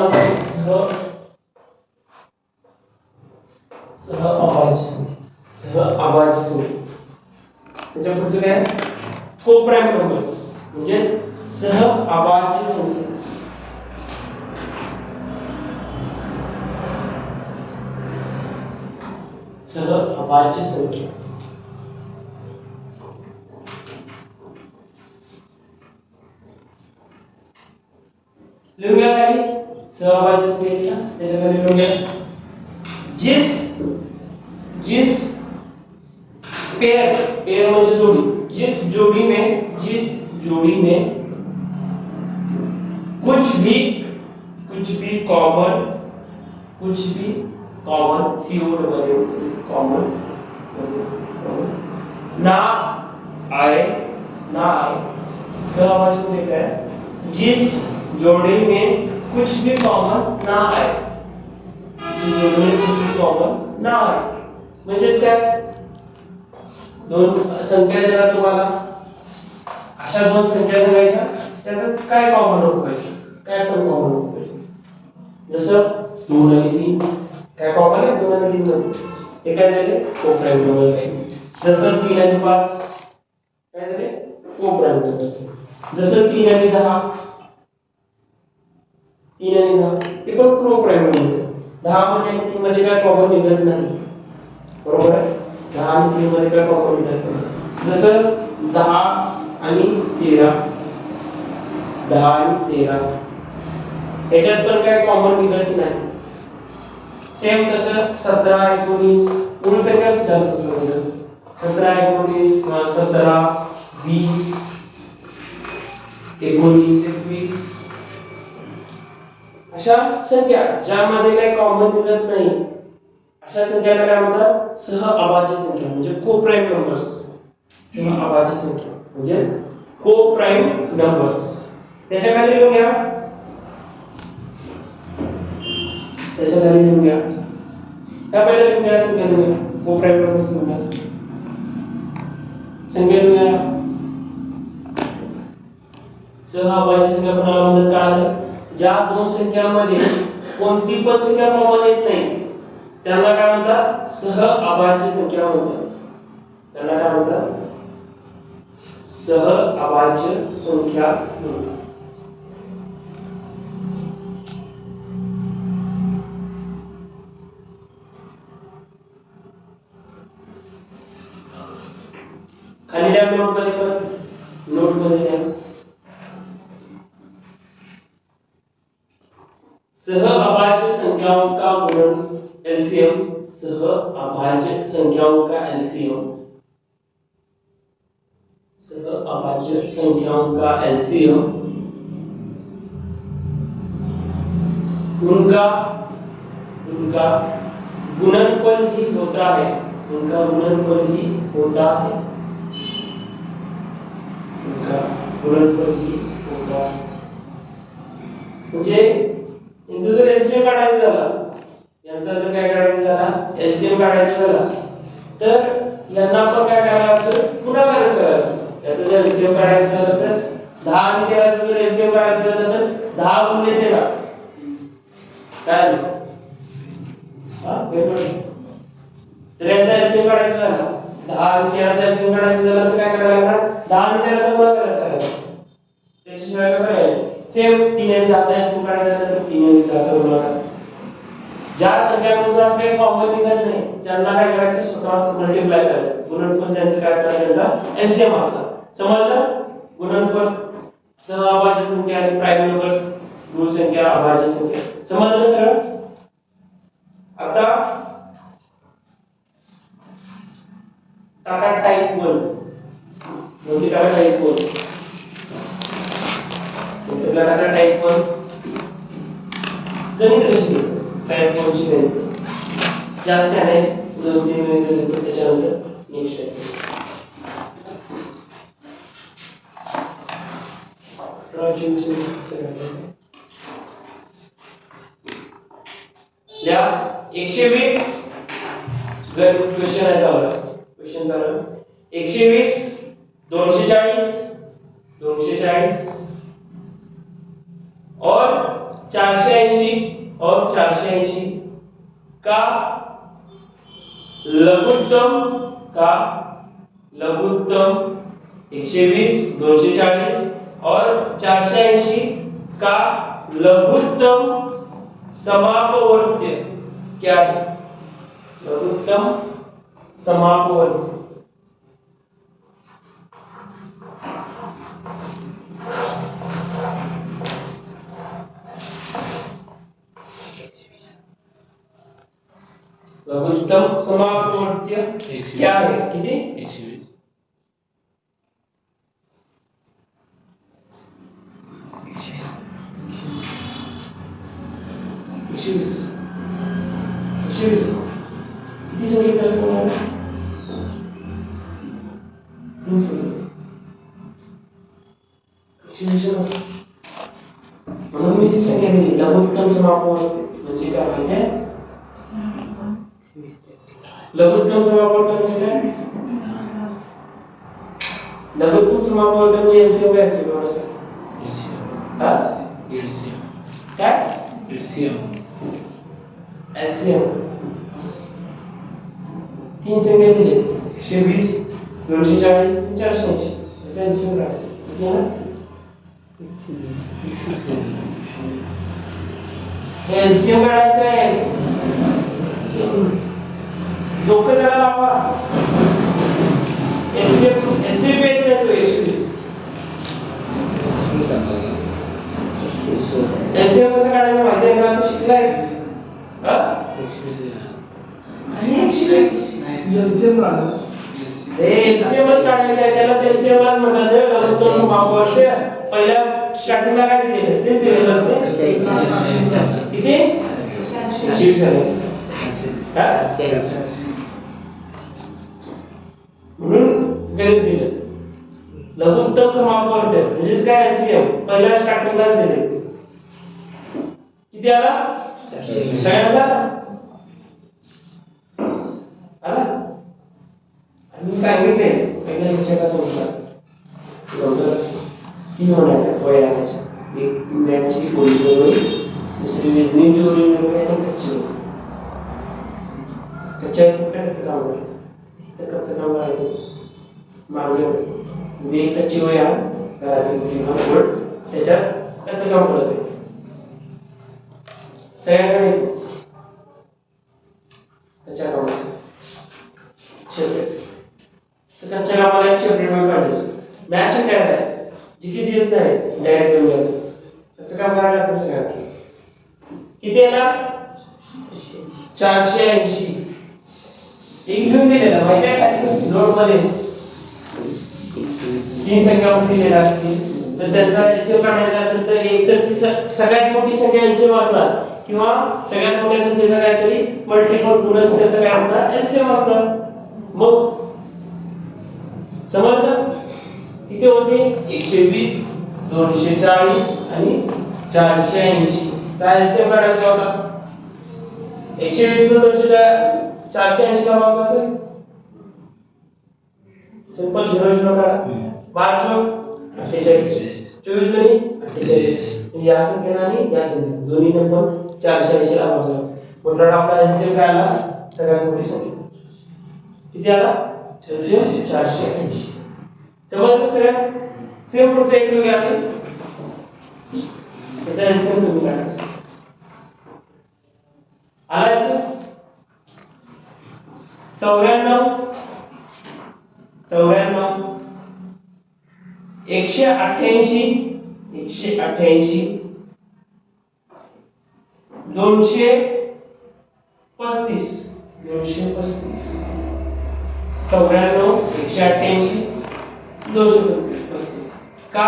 सह अभाज्य संख्या त्याच्या पुढचं काय कोप्राईम नंबर्स म्हणजे सह अभाज्य संख्या लिहूया खाली सहभागी संख्येला त्याच्या खाली लिहूया जिस पेयर म्हणजे जोड़ी जिस जोड़ी में कुछ भी कॉमन कॉमन आए ना आए, सहअभाज्य म्हणजे काय, जिस जोड़ी में कुछ भी कॉमन ना आए, जिस जोड़ी में कुछ भी कॉमन ना आए, म्हणजेच काय, दोन संख्या दिल्या तुम्हाला, अशा दोन संख्या सांगायच्या, त्यात काय कॉमन नको पाहिजे, काय पण कॉमन नको पाहिजे. जसं 2 आणि 3 काय कॉमन आहे, 2 आणि 3 मध्ये हे काय झाले, को-प्राइम नंबर झाले. जसं 3 आणि 5 काय झाले, को-प्राइम नंबर झाले. जसं 3 आणि 10, 3 आणि 10 ते पण को-प्राइम नंबर झाले. 10 मध्ये आणि 3 मध्ये काय कॉमन निघत नाही, बरोबर आहे. 10 आणि 3 मध्ये काय कॉमन निघत नाही. जसं 10 आणि 13, 10 आणि 13 याच्यात पण काय कॉमन निघत नाही. सेम तसं 17, 19 पूर्ण संख्या जास्त असतात. 17, 19 किंवा 17, 20, 19, 21 अशा संख्या ज्यामध्ये काही कॉमन निघत नाही, अशा संख्याला काय म्हणतात, सहअभाज्य संख्या म्हणजे को-प्राइम नंबर्स. सहअभाज्य संख्या म्हणजे को-प्राइम नंबर्स. त्याच्या खाली लिहून घ्या, त्याच्या खाली लिहून घ्या, त्या पहिल्या लिहून घ्या संख्या लिहून घ्या, को-प्राइम नंबर्स लिहून घ्या, संख्या लिहून घ्या. सहअभाज्य संख्या कोणाला म्हणतात कळालं, ज्या दोन संख्यांमध्ये कोणती पण संख्या कॉमन येत नाही त्यांना काय म्हणतात, सहअभाज्य संख्या म्हणतात. त्यांना काय म्हणतात, सहअभाज्य संख्या म्हणतात. खाली द्या नोटमध्ये, पण नोटमध्ये द्या, सहअभाज्य संख्याओं का गुणन एलसीएम. सहअभाज्य संख्याओं का एलसीएम, सहअभाज्य संख्याओं का एलसीएम उनका गुणनफल ही होता है, उनका गुणनफल ही होता है, उनका गुणनफल ही होता है. म्हणजे यांचं जर एलसीएम काढायचं झालं, यांचा जर काय काढायचं झाला, एलसीएम काढायचं झाला, तर यांना आपण काय करायला लागतं, गुणाकार करायला. याचं जर एलसीएम काढायचं झालं तर 10 आणि 13 चं जर एलसीएम काढायचं झालं तर 10 गुणिले 13 काय आलं, वेगळं. जर याचा एलसीएम काढायचं झालं, 10 आणि 13 चा एलसीएम काढायचं झालं तर काय करायला लागणार, 10 आणि 13 चा गुणाकार करायचा. त्याच्याशिवाय काय करायचं, सेम 3 आणि 10 चा एलसीएम काढायचा झालं तर 3 आणि 10 चा गुणाकार. ज्या संख्यांमध्ये असं काही कॉमन निघत नाही त्यांना काय करायचं, स्वतः मल्टिप्लाय करायचं. गुणनफल त्यांचं काय असतं, त्यांचा एलसीएम असतं. समजलं, गुणनफल सहअभाज्य संख्या आणि प्राइम नंबर्स मूळ संख्या, अभाज्य संख्या. समजलं सगळं. आता टाका टाइप 1. म्हणजे टाका टाइप 1. त्याला टाका टाइप 1. गणित कशी टाइप 1 ची गणित जास्त आहे, 2-3 मिनिट त्याच्यानंतर नेक्स्ट आहे. या 120 क्वेश्चन आहे चालू, क्वेश्चन चालू 120, 240, 240 और 480 और 480 का लघुत्तम 120, 240 और 480 का लघुत्तम समापवर्त्य क्या है, लघुत्तम समापवर्त्य. लघुत्तम समापवर्त्य क्या है, किती 120. 120 किती संख्या झाल्या, 3 संख्या. लघुत्तम समापवर्ती म्हणजे काय माहितीये? लघुत्तम समापवर्ती म्हणजे काय? लघुत्तम समापवर्ती म्हणजे एलसीएम काय असेल बरोबर? हा काय एलसीएम 3 संख्या दिले 120 240 480 याचा एलसीएम काढायचा किती आहे? एलसीएम काढायचं आहे डोकं जरा लावा एलसीएम येत नाही तो 120 एलसीएम कसं काढायचं माहिती आहे का? आता शिकलाय हा आणि 120 एलसीएम काढायचं आहे त्याला एलसीएमलाच म्हणतात लघुत्तम समापवर्ती पहिल्या स्टार्टिंगला काय दिलेलं तेच दिलेलं किती 80 झाले म्हणून गणित दिलं लघुत्तम समापवर्ती म्हणजे काय एलसीएम पहिल्या स्टार्टिंगलाच दिले किती आला सगळ्यांचा आला मी सांगितले पहिल्या शिक्षका संस्था 3 होण्याच्या वय आणायच्या एक मॅथची ओरिजिनल वय दुसरी रिझनिंगची ओरिजिनल वय आणि कच्ची वय कच्च्या कुठल्या कच्चं काम करायचं तर कच्चं काम करायचं मागणी म्हणजे एक कच्ची वय आहे घरातील बोर्ड त्याच्यात कच्चं काम करत आहे सगळ्यांकडे कच्च्या कामाचं सेपरेट तर कच्च्या कामाला एक सेपरेट वय पाहिजे मॅच काय आहे जिथे जीएस नाही डायरेक्ट घेऊन जातो त्याचं काम करायला लागतं सगळ्यांना किती आहे ना 480 एक घेऊन दिलेला माहिती आहे काय नोट मध्ये 3 संख्या दिलेल्या असतील तर त्यांचा एलसीएम काढायचा असेल तर एकतर सगळ्यात मोठी संख्या एलसीएम असणार किंवा सगळ्यात मोठ्या संख्येचा काहीतरी मल्टिपल गुणज त्याचं काय असणार एलसीएम असणार मग समजलं किती होते 120 240 आणि 480 चा एलसीएम काढायचा होता 120 ला 480 ला भाग जातोय सिंपल 0 0 काढा 5 48 24 दोन्ही 48 या संख्येला आणि या संख्या दोन्ही पण 480 ला भाग जातो म्हणून आपला एलसीएम काय आला सगळ्यात मोठी संख्या किती आला एलसीएम 480 समजलं सगळ्या सेम पुढचं एक घेऊया आपण त्याचा एलसीएम तुम्ही काढायचा आला याचं 94 188 235 235 का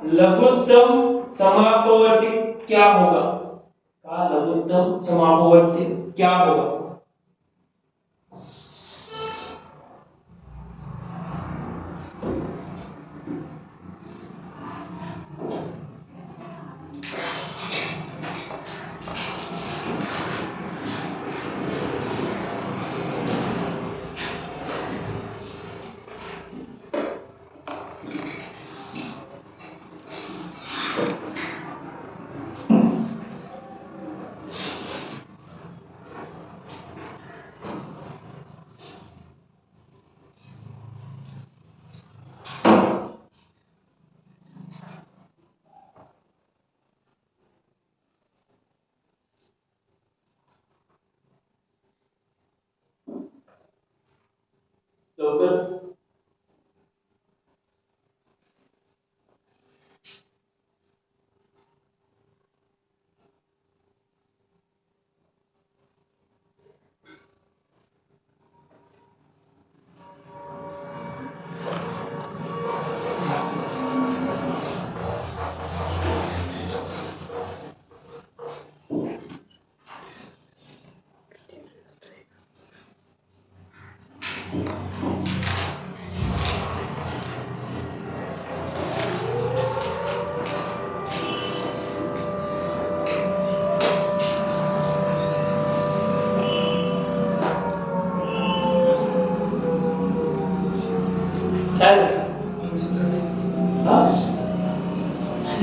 लघुत्तम समापवर्ती क्या होगा का लघुत्तम समापवर्ती क्या होगा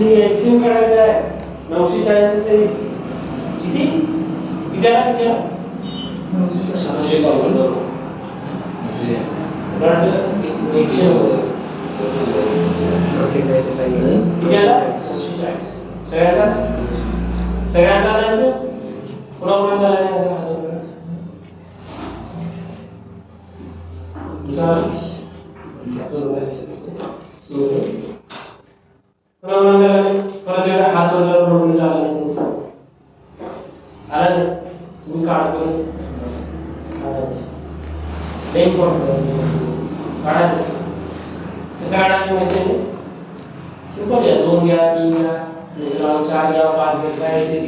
एलसीएम काढायचं आहे 940 असेल किती किती आला 752 किती आला 940 सगळ्यांचा आणायचं पुन्हा पुन्हा झाला परत एकदा हात वगैरे म्हणून चालला आला ना तुम्ही काढतो काढायचं कसं काढायचं माहिती आहे सिंपल आहे 2 घ्या 3 घ्या 4 घ्या 5 घ्या काय ते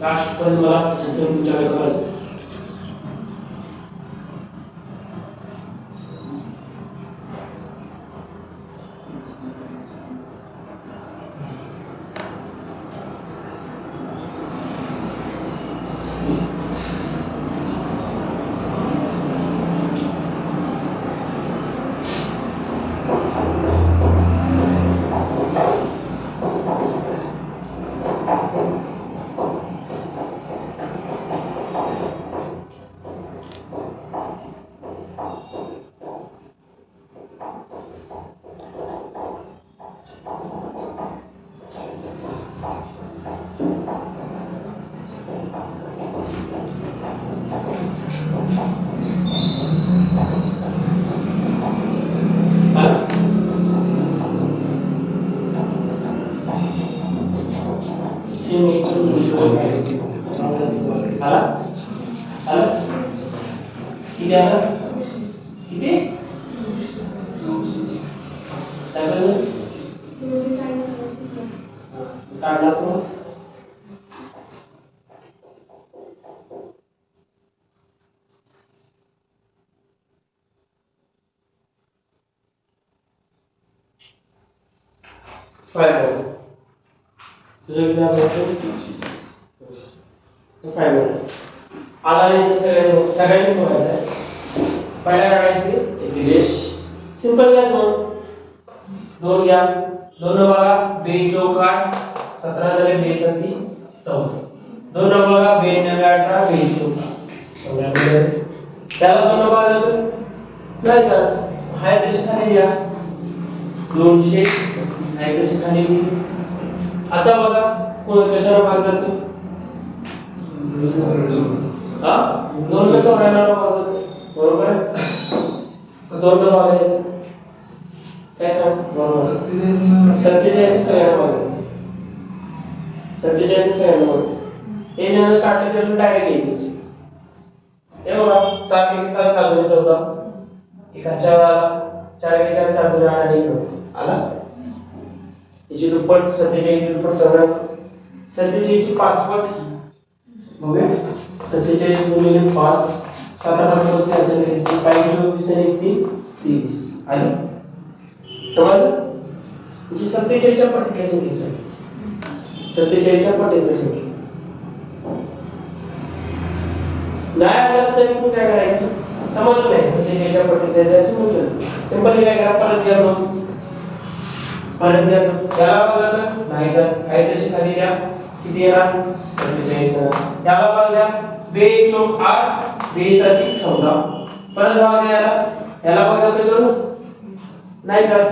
लास्ट पर्यंत मला आन्सर तुमच्याकडे करायचं आला आला किती आला किती काढला तो फायबर तुझं किती फायबर आला नाही सगळ्यांनी बघायचं आहे पहिला काढायचे दिलेश सिंपल घ्या दोन घ्या दोन बघा 2 चौक 8 17 झाले 2 37 14 दोन बघा 2 9 18 2 चौक 8 त्याला दोन बघा नाही सर हाय तशी खाली घ्या 200 हाय तशी खाली आता बघा कोण कशाला भाग जातो हा 2 ला 84 ला भाग जातो बरोबर आहे 2 ला भागायचं काय सांग बरोबर 47 सगळ्यांना भाग 47 सगळ्यांना भाग हे जण काढले तर डायरेक्ट येईल हे बघा 7 1 7 7 2 14 एकाच्या 4 1 4 4 2 8 1 आला याची दुप्पट 47 दुप्पट सगळं 47 ची 5 पट बघूया 47 गुणिले 5 7 8 वर्ष याचे पाहिजे 24 आणि 3 23 आले समजलं म्हणजे 47 च्या पटीच्या संख्येचं 47 च्या पटीच्या संख्या नाही आलं तरी पण काय करायचं समजलं नाही 47 च्या पटीच्या असं म्हटलं सिंपल काय करा परत घ्या मग परत घ्या याला बघा तर नाही तर आहे तशी खाली द्या किती येणार 47 याला बघा 2 चौक 8 2 7 14 परत बघा याला बघा तर नाही सर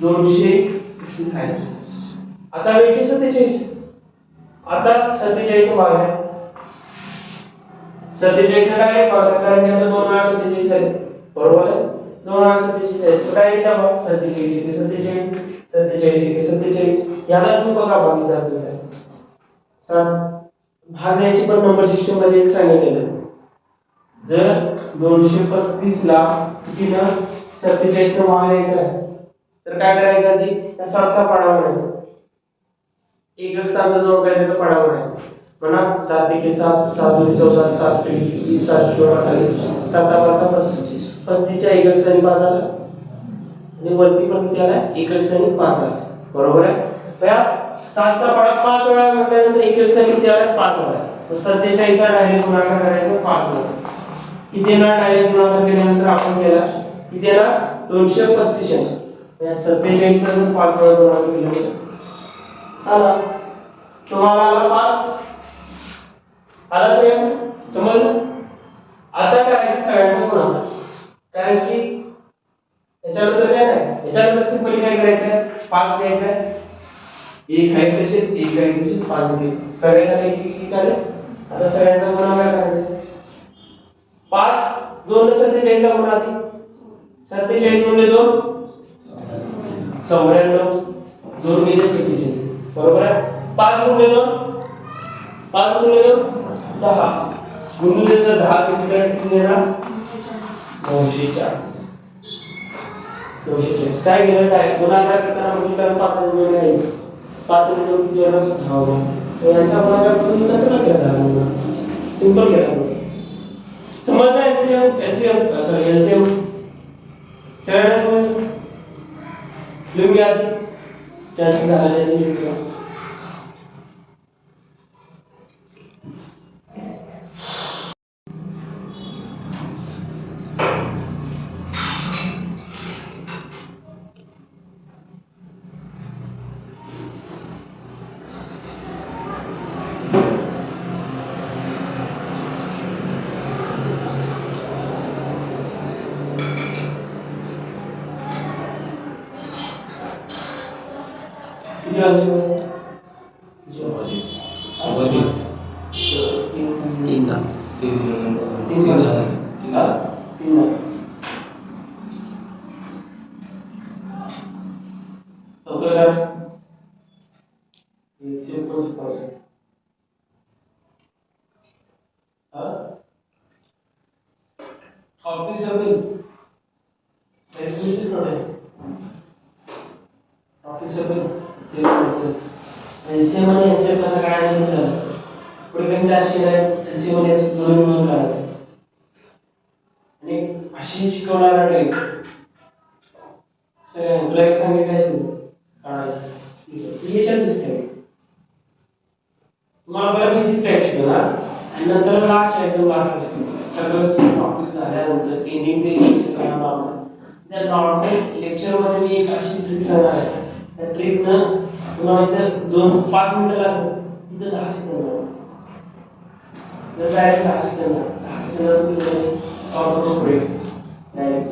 200 आता वेळची 47 आता 47 भाग आहे 47 काय भाग कारण की 2 वेळा 47 आहे बरोबर आहे 2 वेळा 47 आहे तर काय येतं भाग 47 47 याला तुम्ही बघा भाग जातो काय सर भाग द्यायची पण नंबर सिस्टम मध्ये एक सांगितलेलं जर 235 ला किती ना 47 चा भाग द्यायचा आहे तर काय करायचं आधी त्या 7 चा पाडा करायचा एक स्थानचा जो काय त्याचा पाडा करायचा म्हणा 7 1 7 7 2 14 7 3 20 7 4 48 7 5 35 35 च्या एक स्थानी 5 आला आणि वरती पण किती आला एक स्थानी 5 आला बरोबर आहे त्या 7 चा पाडा 5 वेळा म्हटल्यानंतर एक स्थानी किती आला 5 आला तर 47 चा डायरेक्ट गुणाकार करायचा 5 वेळा किती ना डायरेक्ट गुणाकार केल्यानंतर आपण केला किती आला 235 या 47 चा जर 5 वेळा गुणाकार केला आला, तुम्हाला आला 5. आला सगळ्यांचं समजलं? आता करायचं सगळ्यांचा गुणाकार, कारण की याच्यानंतर काय नाही, याच्यानंतर सिंपल काय करायचं, 5 घ्यायचं आहे, एक आहे तसेच, एक आहे तसेच, 5 घे, सगळ्यांना एक एक एक आले. आता सगळ्यांचा गुणाकार करायचा, 5 2 47 ला गुणा आधी, 47 गुणिले 2 94, 2 गेले 47, बरोबर आहे. 5 गुणिले 2 5 गुणिले 2 10, गुणिले जर 10 किती येणार 940. 940 काय गेलं, काय गुणाकार करताना गुणाकार 5 गुणिले आहे, 5 गुणिले 2 किती येणार 10. यांचा गुणाकार करून नंतर केला, सिंपल केला. समजलं? एलसीएम सॉरी एलसीएम सगळ्यांना लिहून घ्या, त्यांचं झालं लिहून घ्या. किती वाजले? तीन दा. कसा काढायचा पुढे गणित अशी आहे, एलसीएम आणि एलसीएम दोन्ही मिळून काढायचं आणि अशी शिकवणारा ट्रिक तुला एक सांगितलं काढायचं याच्यात दिसते. तुम्हाला पहिला बेसिक टाईप शिकवणार आणि नंतर लास्ट एकदम लास्ट सगळं टॉपिक झाल्यानंतर एंडिंगचे लेक्चर करणार. त्या नॉर्मल लेक्चर मध्ये मी एक अशी ट्रिक सांगणार आहे, त्या ट्रिकनं तुम्हाला इथं 2-5 मिनिटं लागतात, तिथं 10 सेकंद लागतात. जर डायरेक्ट 10 सेकंद तुम्ही ऑटो ब्रेक डायरेक्ट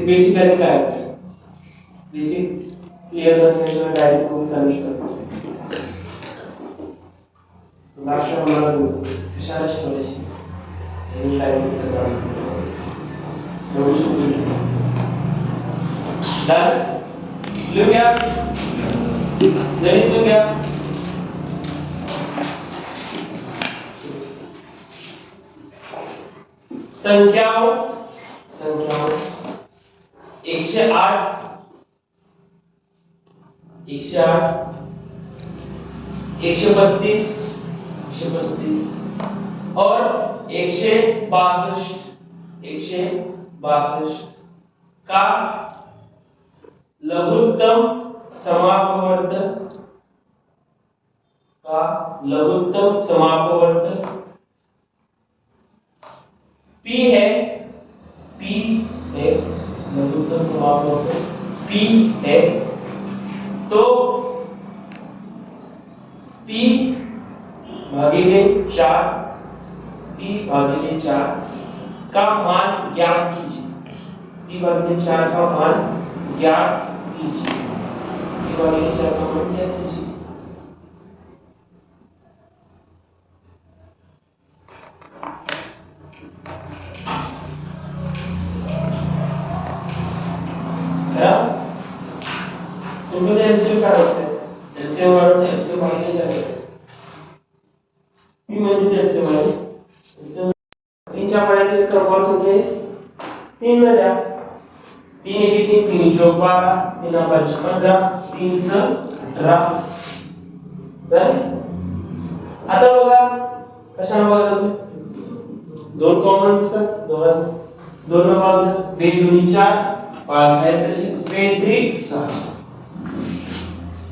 बेसिक आहे काय बेसिक क्लिअर नसल्याशिवाय डायरेक्ट तुम्ही करू शकता. लास्ट मला कशाला शिकवायची हे टाइमिंगचं काम एवढं शिकवलं. लिहून घ्या, गणित लिहून घ्या. संख्याओं 108 135 और 162 का लघुत्तम समापवर्त P है लघुत्तम समापवर्त P है, तो P भागिले 4 का मान ज्ञात कीजिए. P भागिले 4 का मान ज्ञात कीजिए. P भागिले 4 का मान ज्ञात कीजिए. सिंपल एलसीएम काढायचं आहे. एलसीएम वाढवते, एलसीएम भागिले 4 P म्हणजे एलसीएम आहे. एलसीएम 3 च्या पाड्यातील क्रमवार संख्या 3 न द्या. 3 1 3 3 चौक 12 3 5 15 3 6 18. आता बघा कशाने बघा जाते, 2 कॉमन दिसतात दोघांना, 2 न बघा 2 2 4 5 आहे तशीच 2 3 6.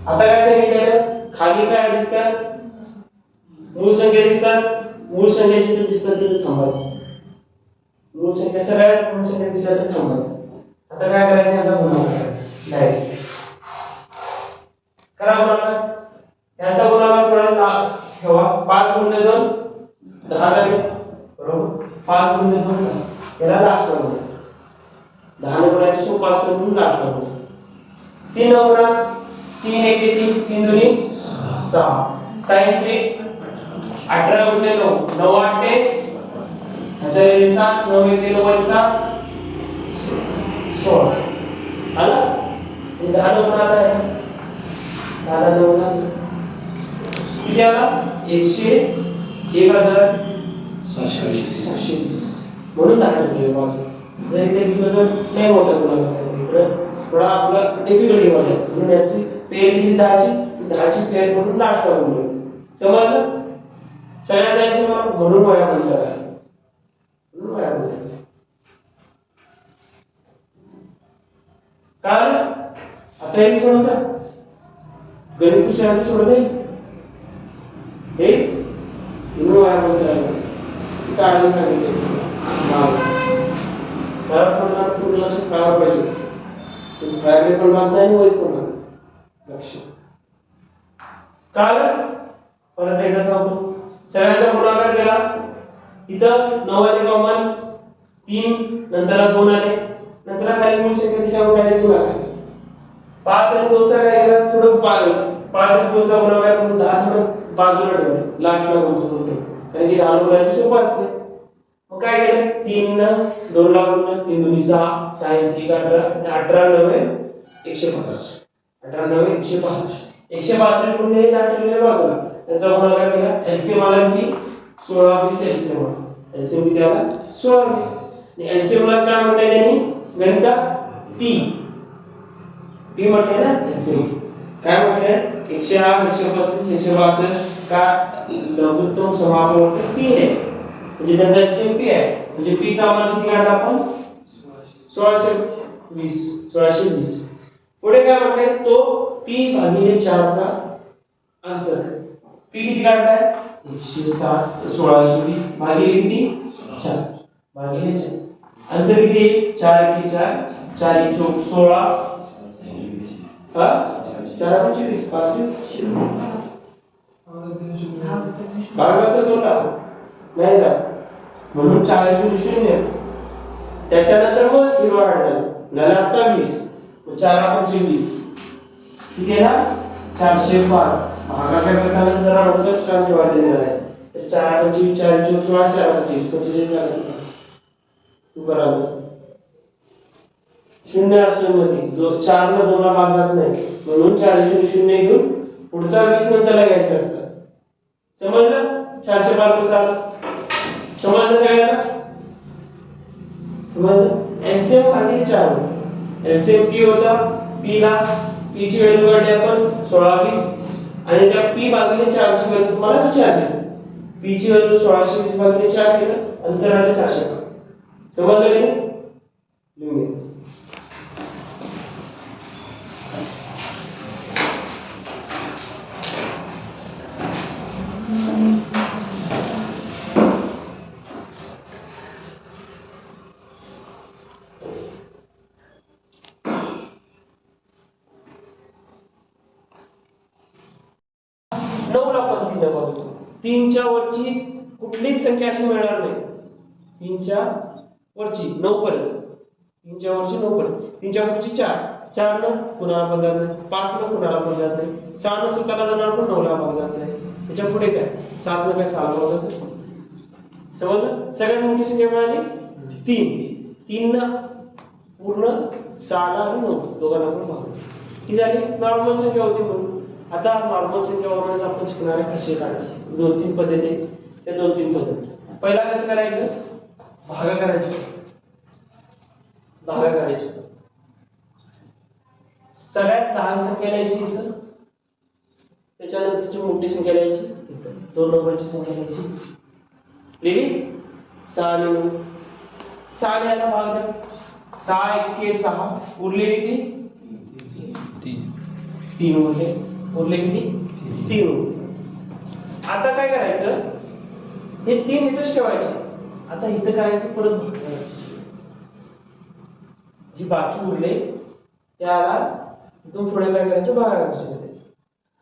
आता काय सांगितलं, खाली काय दिसतात, मूळ संख्या दिसतात. मूळ संख्या जिथे दिसतात तिथे थांबायचं. मूळ संख्या सगळ्यात मूळ संख्या दिसल्या तर थांबायचं. आता काय करायचं आता गुणाकार डायरेक्ट करा गुणाकार याचा गुणाकार थोडा ठेवा 5 गुणिले 2 10 झाले बरोबर 5 गुणिले 2 याला लास्ट ला गुणायचं 10 ने गुणायचं सो 5 म्हणून लास्ट ला गुणायचं 3 गुणा 3 1 3 3 दुनी 6 sin 3 18 गुणिले 9 9 8 अच्छा ये 7 9 1 9 7 16 आला ये 10 गुणा आता है 10 गुणा किती आला 100 1000 720 म्हणून दाखवतो बाजू जर इथे बिघडलं नाही होतं गुणाकार इकडे थोडा आपला डिफिकल्टी वाटते म्हणून याची पेर किती 10ची पेर म्हणून लास्ट ला म्हणून समजलं सगळ्यात जायचं मग म्हणून वया म्हणतात म्हणून वया म्हणतात कारण आता हे सोडवता गणित पुस्तकात सोडवता येईल हे म्हणून वया म्हणतात काढून सांगितले मला सोडणार तुम्ही लक्ष ठेवायला पाहिजे तुम्ही प्रायव्हेट पण मागता आणि वैध पण मागता लक्ष कारण परत एकदा सांगतो सगळ्यांचा गुणाकार केला इथं 9 कॉमन 3 नंतर 2 आले नंतर खाली मूळ संख्येच्या खाली गुणाकार 5 आणि 2 चा काय केला थोडं 5 आणि 2 चा गुणाकार करून 10 थोडं बाजूला ठेवलं लास्टला गुणतो कारण की 10 गुणायचं सोपं असते मग काय केलं 3 न 2 ला गुणलं 3 दुनी 6 6 3 18 18 9 165 18 9 165 165 गुणले हे दाखवलेले बाजूला त्याचा गुणाकार केला एलसीएम आला किती 16 20 एलसीएम एलसीएम किती आला 16 20 आणि एलसीएम ला काय म्हणतात त्यांनी गणितात पी म्हटले ना एलसीएम काय म्हटले 108 135 162 का लघुत्तम समापवर्त 3 आहे म्हणजे त्याचा एलसीएम पी आहे म्हणजे पी चा मान किती काढला आपण 1620 पुढे काय म्हटले तो पी भागिले 4 चा आन्सर पी किती काढलाय 160 1620 भागिले किती 4 भागिले 4 आन्सर किती 4 1 4 4 1 16 हा 4 25 5 भागात तो नाही जा म्हणून 400 त्याच्यानंतर मग 0 वाढलं झालं आता 20 मग 4 25 किती आहे ना 405 भागाकार करताना जरा नंतर शांती वाढलेली करायचं तर 4 25 4 16 4 25 25 लागतील तू करायचं शून्य असणे मध्ये 4 ला 2 ला भाग जात नाही म्हणून 400 घेऊन पुढचा 20 नंतरला घ्यायचा असतं समजलं 405 कसा समजलं काय ना समजलं एलसीएम भागिले 4 एलसीएम पी होता पी ला पी ची व्हॅल्यू काढली आपण 16 20 आणि त्या पी भागिले 4 ची व्हॅल्यू तुम्हाला विचारली पी ची व्हॅल्यू 1620 भागिले 4 केलं आन्सर आलं 405 समजलं की नाही लिहून घ्या तीनच्या वरची कुठलीच संख्या अशी मिळणार नाही तीनच्या वरची 9 पर्यंत तीनच्या वरची 9 पर्यंत तीनच्या वरची 4 4 न कुणाला भाग जात नाही 5 न कुणाला भाग जात नाही 6 न स्वतःला जाणार पण 9 ला भाग जात नाही त्याच्या पुढे काय 7 न काय 6 ला भाग जात नाही समजलं सगळ्यात मोठी संख्या मिळाली 3 न पूर्ण 6 ला आणि 9 दोघांना पण भाग किती झाली नॉर्मल संख्या होती म्हणून आता नॉर्मल संख्यावरून आपण शिकणार आहे कसे काढायचे 2-3 पद्धती त्या 2-3 पद्धती पहिला कसं करायचं भागा करायचे सगळ्यात लहान संख्या लिहायची इथं त्याच्यानंतरची मोठी संख्या लिहायची इथं 2 नंबरची संख्या लिहायची लिहिली 6 आणि 9 6 लिहायला भाग द्या 6 1 6 उरले किती 3 उरले किती 3 उरले आता काय करायचं हे 3 इथंच ठेवायचे आता इथं करायचं परत जी बाकी उरले त्याला तिथून पुढे काय करायचं भागाकार करायचं.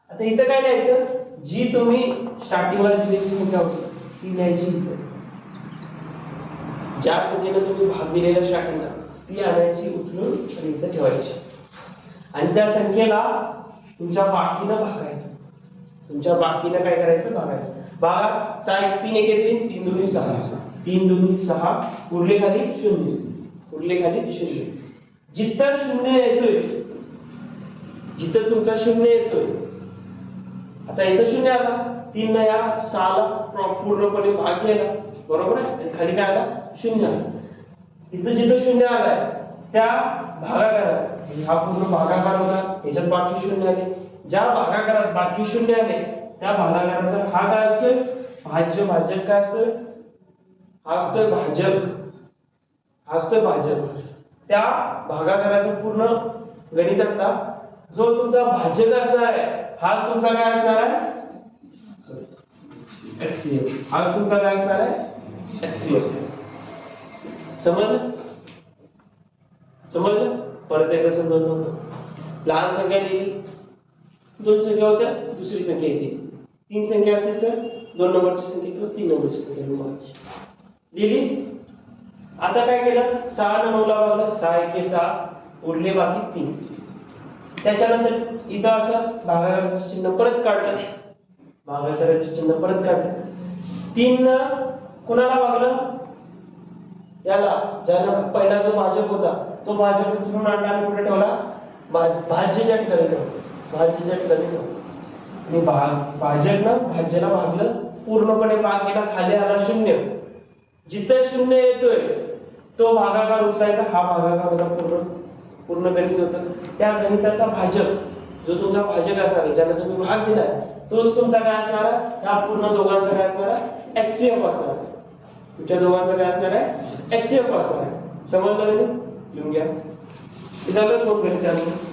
आता इथं काय लिहायचं, जी तुम्ही स्टार्टिंगला दिलेली संख्या होती ती लिहायची इथं. ज्या संख्येनं तुम्ही भाग दिलेल्या स्टार्टिंगला ती आणायची उचलून आणि इथं ठेवायची आणि त्या संख्येला तुमच्या बाकीनं भागायचं. तुमच्या बाकीनं काय करायचं भागायचं. भागा 6 3 1 3 3 2 6 3 2 6 उरले खाली 0 उरले खाली 0. जिथं 0 येतोय जिथं तुमचा 0 येतोय आता इथं 0 आला 3 या 6ला पूर्णपणे भाग केला बरोबर आहे आणि खाली काय आला 0 आला. इथं जिथं 0 आलाय त्या भागाकारात हा पूर्ण भागाकार होता याच्यात बाकी 0 आले. ज्या भागाकारात बाकी 0 आले त्या भागाकाराचा हा काय असतोय भाज्य. भाजक काय असतोय हा असतोय भाजक. हा असतोय भाजक. त्या भागाकाराचा पूर्ण गणितातला जो तुमचा भाजक असणार आहे हाच तुमचा काय असणार आहे HCF. हाच तुमचा काय असणार आहे HCF. समजलं समजलं. परत एकदा समजलं. लहान संख्या लिहिली 2 संख्या होत्या दुसरी संख्या येते 3 संख्या असतील तर 2 नंबरची संख्या किंवा 3 नंबरची संख्या लिहिली. आता काय केलं 6 9 ला भागलं 6 1 6 उरले बाकी 3. त्याच्यानंतर इथं असं भागाकाराचे चिन्ह परत काढलं. भागाकाराचे चिन्ह परत काढलं. 3 कुणाला भागलं याला ज्याला पहिला जो भाजक होता तो भाजक उचलून आणला आणि कुठे ठेवला भाज्यच्या ठिकाणी ठेवला. भाज्यच्या ठिकाणी ठेवला आणि भाजकनं भाज्याला भागलं पूर्णपणे भाग केला खाली आला 0. जिथे 0 येतोय तो भागाकार उचलायचा. हा भागाकार होता पूर्ण गणित होतं. त्या गणिताचा भाजक जो तुमचा भाजक असणार आहे ज्याला तुम्ही भाग दिलाय तोच तुमचा काय असणार आहे या पूर्ण दोघांचा काय असणार आहे HCF असणार आहे. तुमच्या दोघांचा काय असणार आहे HCF असणार आहे. समजलं नाही लिहून घ्या. झालं कोण गणित आहे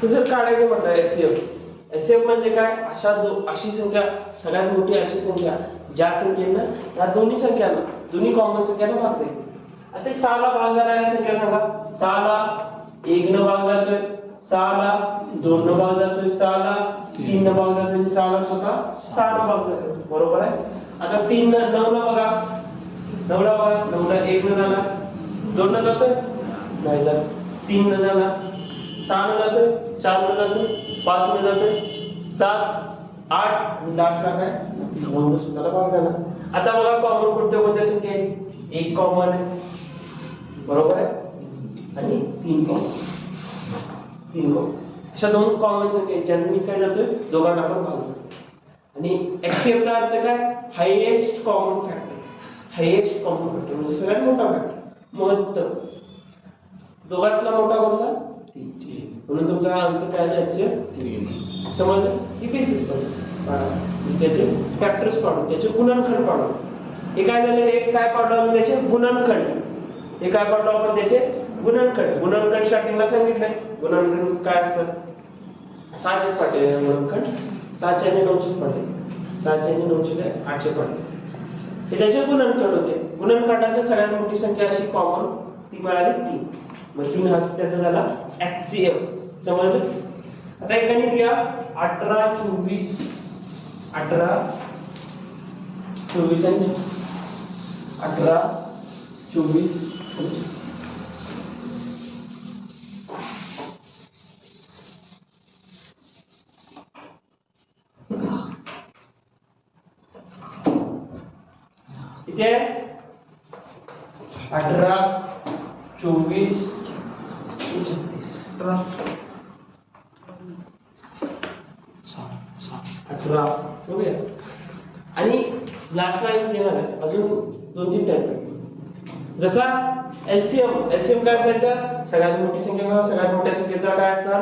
जर काढायचं म्हटलं HCF म्हणजे काय अशी संख्या सगळ्यात मोठी अशी संख्या ज्या संख्येनं त्या दोन्ही संख्यांना दोन्ही कॉमन संख्यांना भाग जाईल. आता 6 ला भाग जाणाऱ्या संख्या सांगा. 6 ला 1 न भाग जातोय 6 ला 2 न भाग जातोय 6 ला 3 न भाग जातोय 6 ला स्वतः 6 न भाग जातोय बरोबर आहे. आता 3 9 ला बघा 9 ला बघा 9 ला 1 न झाला 2 न जातोय नाही जात 3 न झाला 6 न जातोय 4 न जातोय 5 न जातोय 7 8 आणि लास्टला काय 9 न सुद्धा भाग झाला. आता बघा कॉमन कोणत्या संख्या आहे 1 कॉमन आहे बरोबर आहे आणि 3 कॉमन अशा 2 कॉमन संख्या ज्यांनी मी काय जातोय दोघांना आपण भागतो. आणि HCF चा अर्थ काय highest common factor. Highest common factor म्हणजे सगळ्यात मोठा फॅक्टर महत्तम. दोघातला मोठा कोणता 3 म्हणून तुमचा आन्सर काय आहे HCF 3. समजलं. ही बेसिक त्याचे फॅक्टर्स पाडू त्याचे गुणनखंड पाडू. हे काय झालं एक काय पाडलं आपण त्याचे गुणनखंड. हे काय पाडलं आपण त्याचे गुणनखंड. गुणनखंड स्टार्टिंगला सांगितलंय गुणनखंड काय असतात 6 चे पाडले गुणनखंड 6 चे आणि 9 चे पाडले 6 चे आणि 9 चे काय 8 चे पाडले. हे त्याचे गुणनखंड होते. गुणनखंडात सगळ्यात मोठी संख्या अशी कॉमन ती मिळाली 3. मग 3 हा त्याचा झाला HCF. समजलं. आता एक गणित घ्या 18 24 18 24 आणि 18 24 इथे 18 24 36 18 बघूया. आणि लास्ट लाईन देणार आहे अजून 2-3 टाइप आहे. जसा एलसीएम काय असायचा, सगळ्यात मोठी संख्या किंवा सगळ्यात मोठ्या संख्येचा काय असणार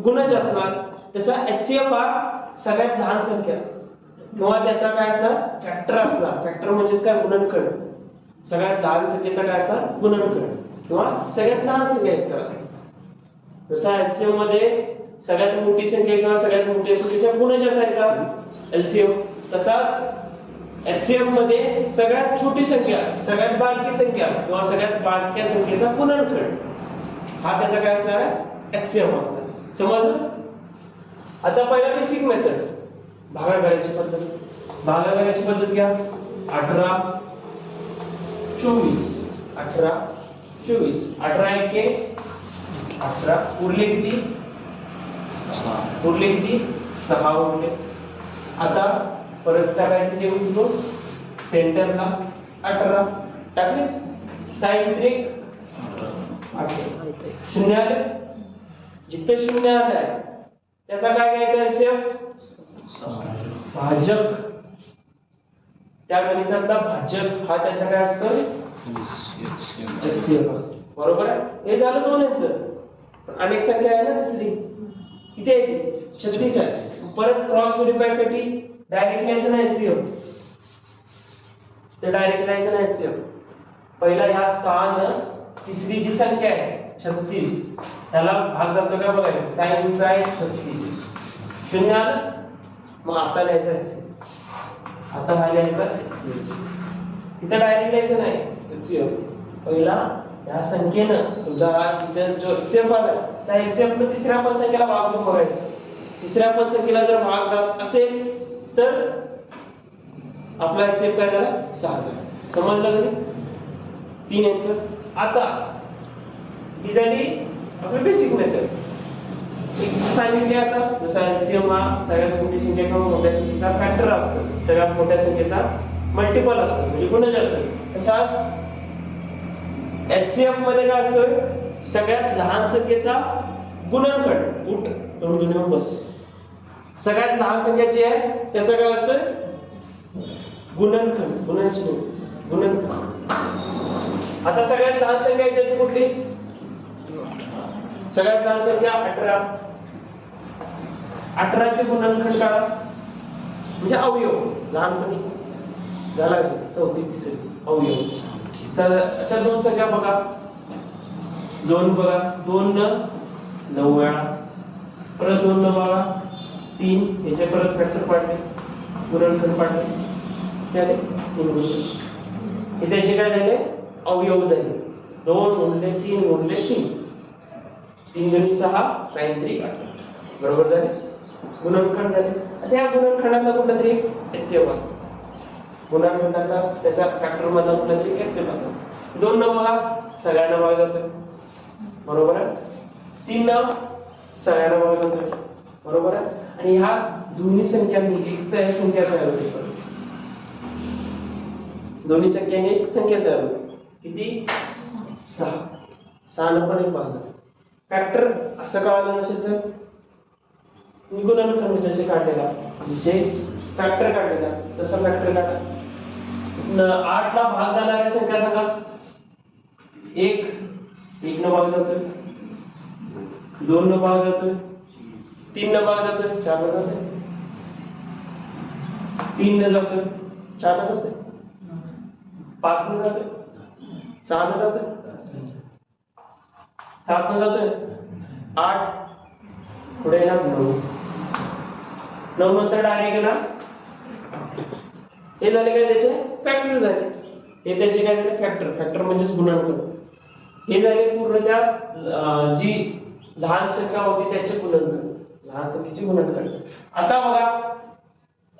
गुणज असणार. तसा एचसीएफ हा सगळ्यात लहान संख्या किंवा त्याचा काय असणार फॅक्टर असणार. फॅक्टर म्हणजेच काय गुणनखंड. सगळ्यात लहान संख्येचा काय असणार गुणनखंड किंवा सगळ्यात लहान संख्या एक तर असणार. जसा एलसीएम मध्ये सगळ्यात मोठी संख्या किंवा सगळ्यात मोठ्या संख्येचा गुणज असायचा एलसीएम, तसाच एचसीएफ मध्ये सगळ्यात छोटी संख्या सगळ्यात बारकी संख्या किंवा सगळ्यात बारक्या संख्येचा गुणनखंड हा त्याचा काय असणार आहे एचसीएफ असणार. समजलं. आता पहिला बेसिक मेथड भागाकाराची पद्धत. भागाकाराची पद्धत घ्या. 18 24 18 24 18 एके 18 उरले किती 6 उरले. आता परत टाकायचे ते उचलून सेंटरला 18 टाकले. साइन त्रिक 18 शून्य आले. जिथे शून्य आलाय त्याचा काय घ्यायचा एलसीएफ भाजक. त्या गणितातला भाजक हा त्याचा काय असतो एलसीएफ असतो. बरोबर आहे. हे झालं दोन्हीचं. अनेक संख्या आहे ना तिसरी किती आहे ती 36 आहे. परत क्रॉस मल्टिप्लाय साठी डायरेक्ट लिहायचं नाही एलसीएफ. ते डायरेक्ट लिहायचं नाही एलसीएफ. पहिला ह्या 6 न तिसरी जी संख्या आहे 36 त्याला भाग जातो का बघायचं. साइन 36 शून्य आलं मग आता लिहायचं एलसीएफ. आता हा लिहायचा एलसीएफ. इथं डायरेक्ट लिहायचं नाही एलसीएफ. पहिला या संख्येनं तुमचा इथं जो एलसीएफ आला त्या एलसीएफ न तिसऱ्या पण संख्येला भाग करून बघायचा. तिसऱ्या पण संख्येला जर भाग जात असेल तर आपला एलसीएफ काय झाला 6. समजलं का 3 यांचं. आता ही झाली आपली बेसिक मेथड. एक सांगितले आता जसा एलसीएम हा सगळ्यात मोठी संख्या किंवा मोठ्या संख्येचा फॅक्टर असतो, सगळ्यात मोठ्या संख्येचा मल्टिपल असतो म्हणजे गुणज असतो. तसाच एचसीएफ मध्ये काय असतोय सगळ्यात लहान संख्येचा गुणनखंड. उठ दोन दोन बस. सगळ्यात लहान संख्या जी आहे त्याचा काय असतोय गुणनखंड. गुणनखंड. आता सगळ्यात लहान संख्या याच्यात कुठली सगळ्यात लहान संख्या 18. 18 चे गुणनखंड काढा म्हणजे अवयव. लहानपणी झाला चौथी तिसरी अवयव. अशा दोन संख्या बघा. 2 बघा 2 न 9 वेळा. परत 2 न बघा 3 याचे परत फॅक्टर पाडले गुणनखंड पाडले त्याने 3 गुणले. हे त्याचे काय झाले अवयव झाले. 2 गुणले 3 गुणले 3 3 गणी 6 साइन 3 18 बरोबर झाले. गुणनखंड झाले. आता या गुणनखंडातला कुठला तरी एचसीएफ असतो. गुणनखंडातला त्याचा फॅक्टर मधला कुठला तरी एचसीएफ असतो. 2 न बघा सगळ्यांना भाग जातोय बरोबर आहे. 3 न सगळ्यांना भाग जातोय बरोबर आहे. आणि ह्या दोन्ही संख्यांनी एक तयार संख्या तयार होते. दोन्ही संख्यांनी एक संख्या तयार होते. किती 6. 6 न पण एक भाग जातो. फॅक्टर असं कळालं नसेल तर गुणनखंड जसे काढलेला जसे फॅक्टर काढलेला तसा फॅक्टर काढा. 8 ला भाग जाणाऱ्या संख्या सांगा. 1 न भाग जातोय. 2 न भाग जातोय. 3 न भाग जातोय. 4 न जातोय. 3 न जातोय. 4 न जातोय. 5 न जातोय. 6 न जातोय. 7 न जातोय. 8 पुढे ना 9 नंतर डायरेक्ट ना हे झाले काय त्याचे फॅक्टर झाले. हे त्याचे काय झाले फॅक्टर म्हणजेच गुणनखंड. हे झाले पूर्ण त्या जी लहान संख्या होती त्याचे गुणनखंड. लहान संख्येचे गुणनखंड. आता बघा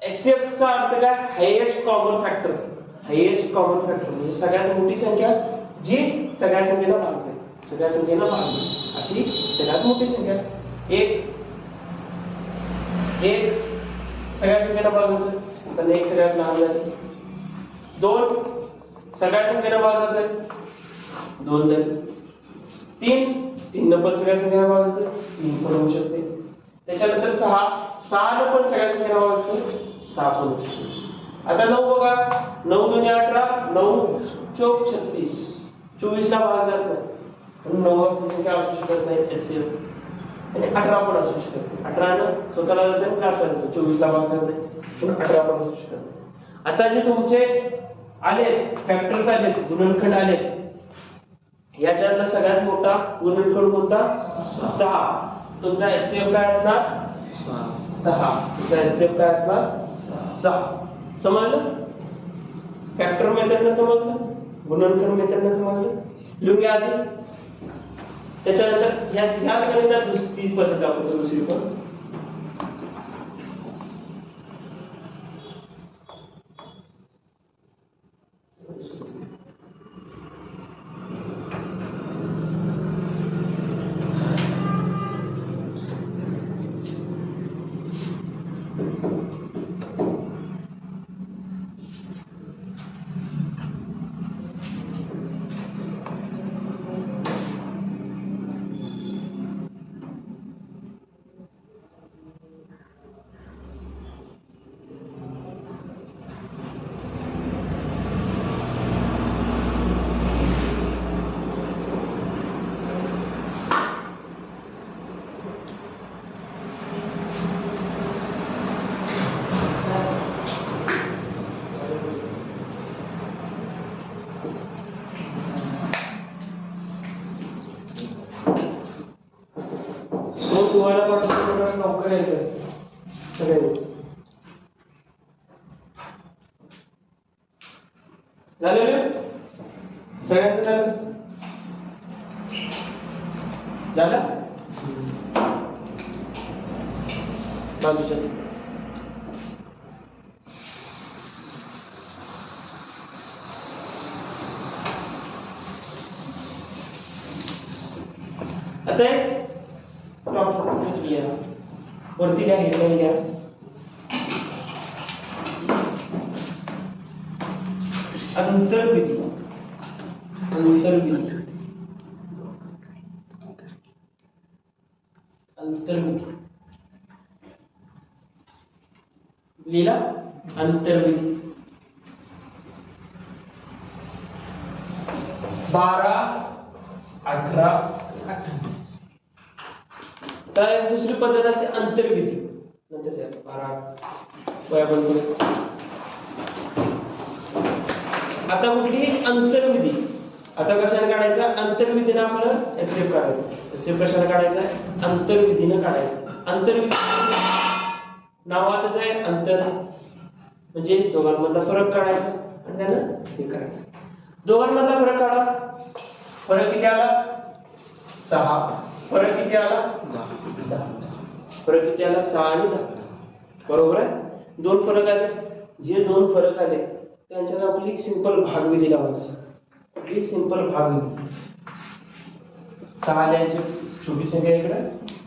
एचसीएफ चा अर्थ काय highest common factor. Highest common factor म्हणजे सगळ्यात मोठी संख्या जी सगळ्या संख्येला भाग जाईल. सगळ्या संख्येला भाग जाईल अशी सगळ्यात मोठी संख्या. एक सगळ्या संख्येला भाग जातोय. पण एक सगळ्यात लहान झाली. 2 सगळ्या संख्येला भाग जातोय. 2 झाली. 3 3 न पण सगळ्या संख्या भागायचं 3 पण होऊ शकते. त्याच्यानंतर 6 6 न पण सगळ्या संख्या भागायचं 6 पण होऊ शकते. आता 9 बघा 9 2 18 9 चौक 36 24 ला भाग जात नाही म्हणून 9 संख्या असू शकत नाही एचसीएफ. आणि 18 पण असू शकत नाही. 18 न स्वतःला जाते काय करतो 24 ला भाग जात नाही म्हणून 18 पण असू शकत नाही. आता जे तुमचे आले फॅक्टर्स आले गुणनखंड आले याच्यातला सगळ्यात मोठा गुणनखंड कोणता 6. तुमचा एचसीएफ काय असणार 6. तुमचा एचसीएफ काय असणार 6. समजलं? फॅक्टर मेथडनं समजलं, गुणनखंड मेथडनं समजलं. लिहून घ्या आधी. त्याच्यानंतर या गणितात दुसरी पद्धत दाखवतो दुसरी पण. मग तुम्हाला परत लवकर यायचं असतं सगळ्यांनीच. झालं सगळ्यांचं झालं बाजूच्या आता वरती लिहा हेडलाईन लिहा. अंतर्विधी अंतर्विधी अंतर्विधी लिहिला अंतर्विधी 12 18 28. तर दुसरी पद्धत असते अंतर्विधी. नंतर द्या 12 वया बंद. आता कुठली अंतर्विधी. आता कशाने काढायचा अंतर्विधीने आपलं एचसीएफ काढायचं. एचसीएफ कशाने काढायचं अंतर्विधीने काढायचं. अंतर्विधी नावातच आहे अंतर म्हणजे दोघांमधला फरक काढायचा आणि त्यानं हे करायचं. दोघांमधला फरक काढा. फरक किती आला 6. फरक किती आला 10. फरक किती आला 6 आणि 10. बरोबर आहे. दोन फरक आले. जे दोन फरक आले त्यांच्यात आपली सिंपल भागविधी लावायची. आपली सिंपल भागविधी 6 लिहायची. छोटी संख्या इकडे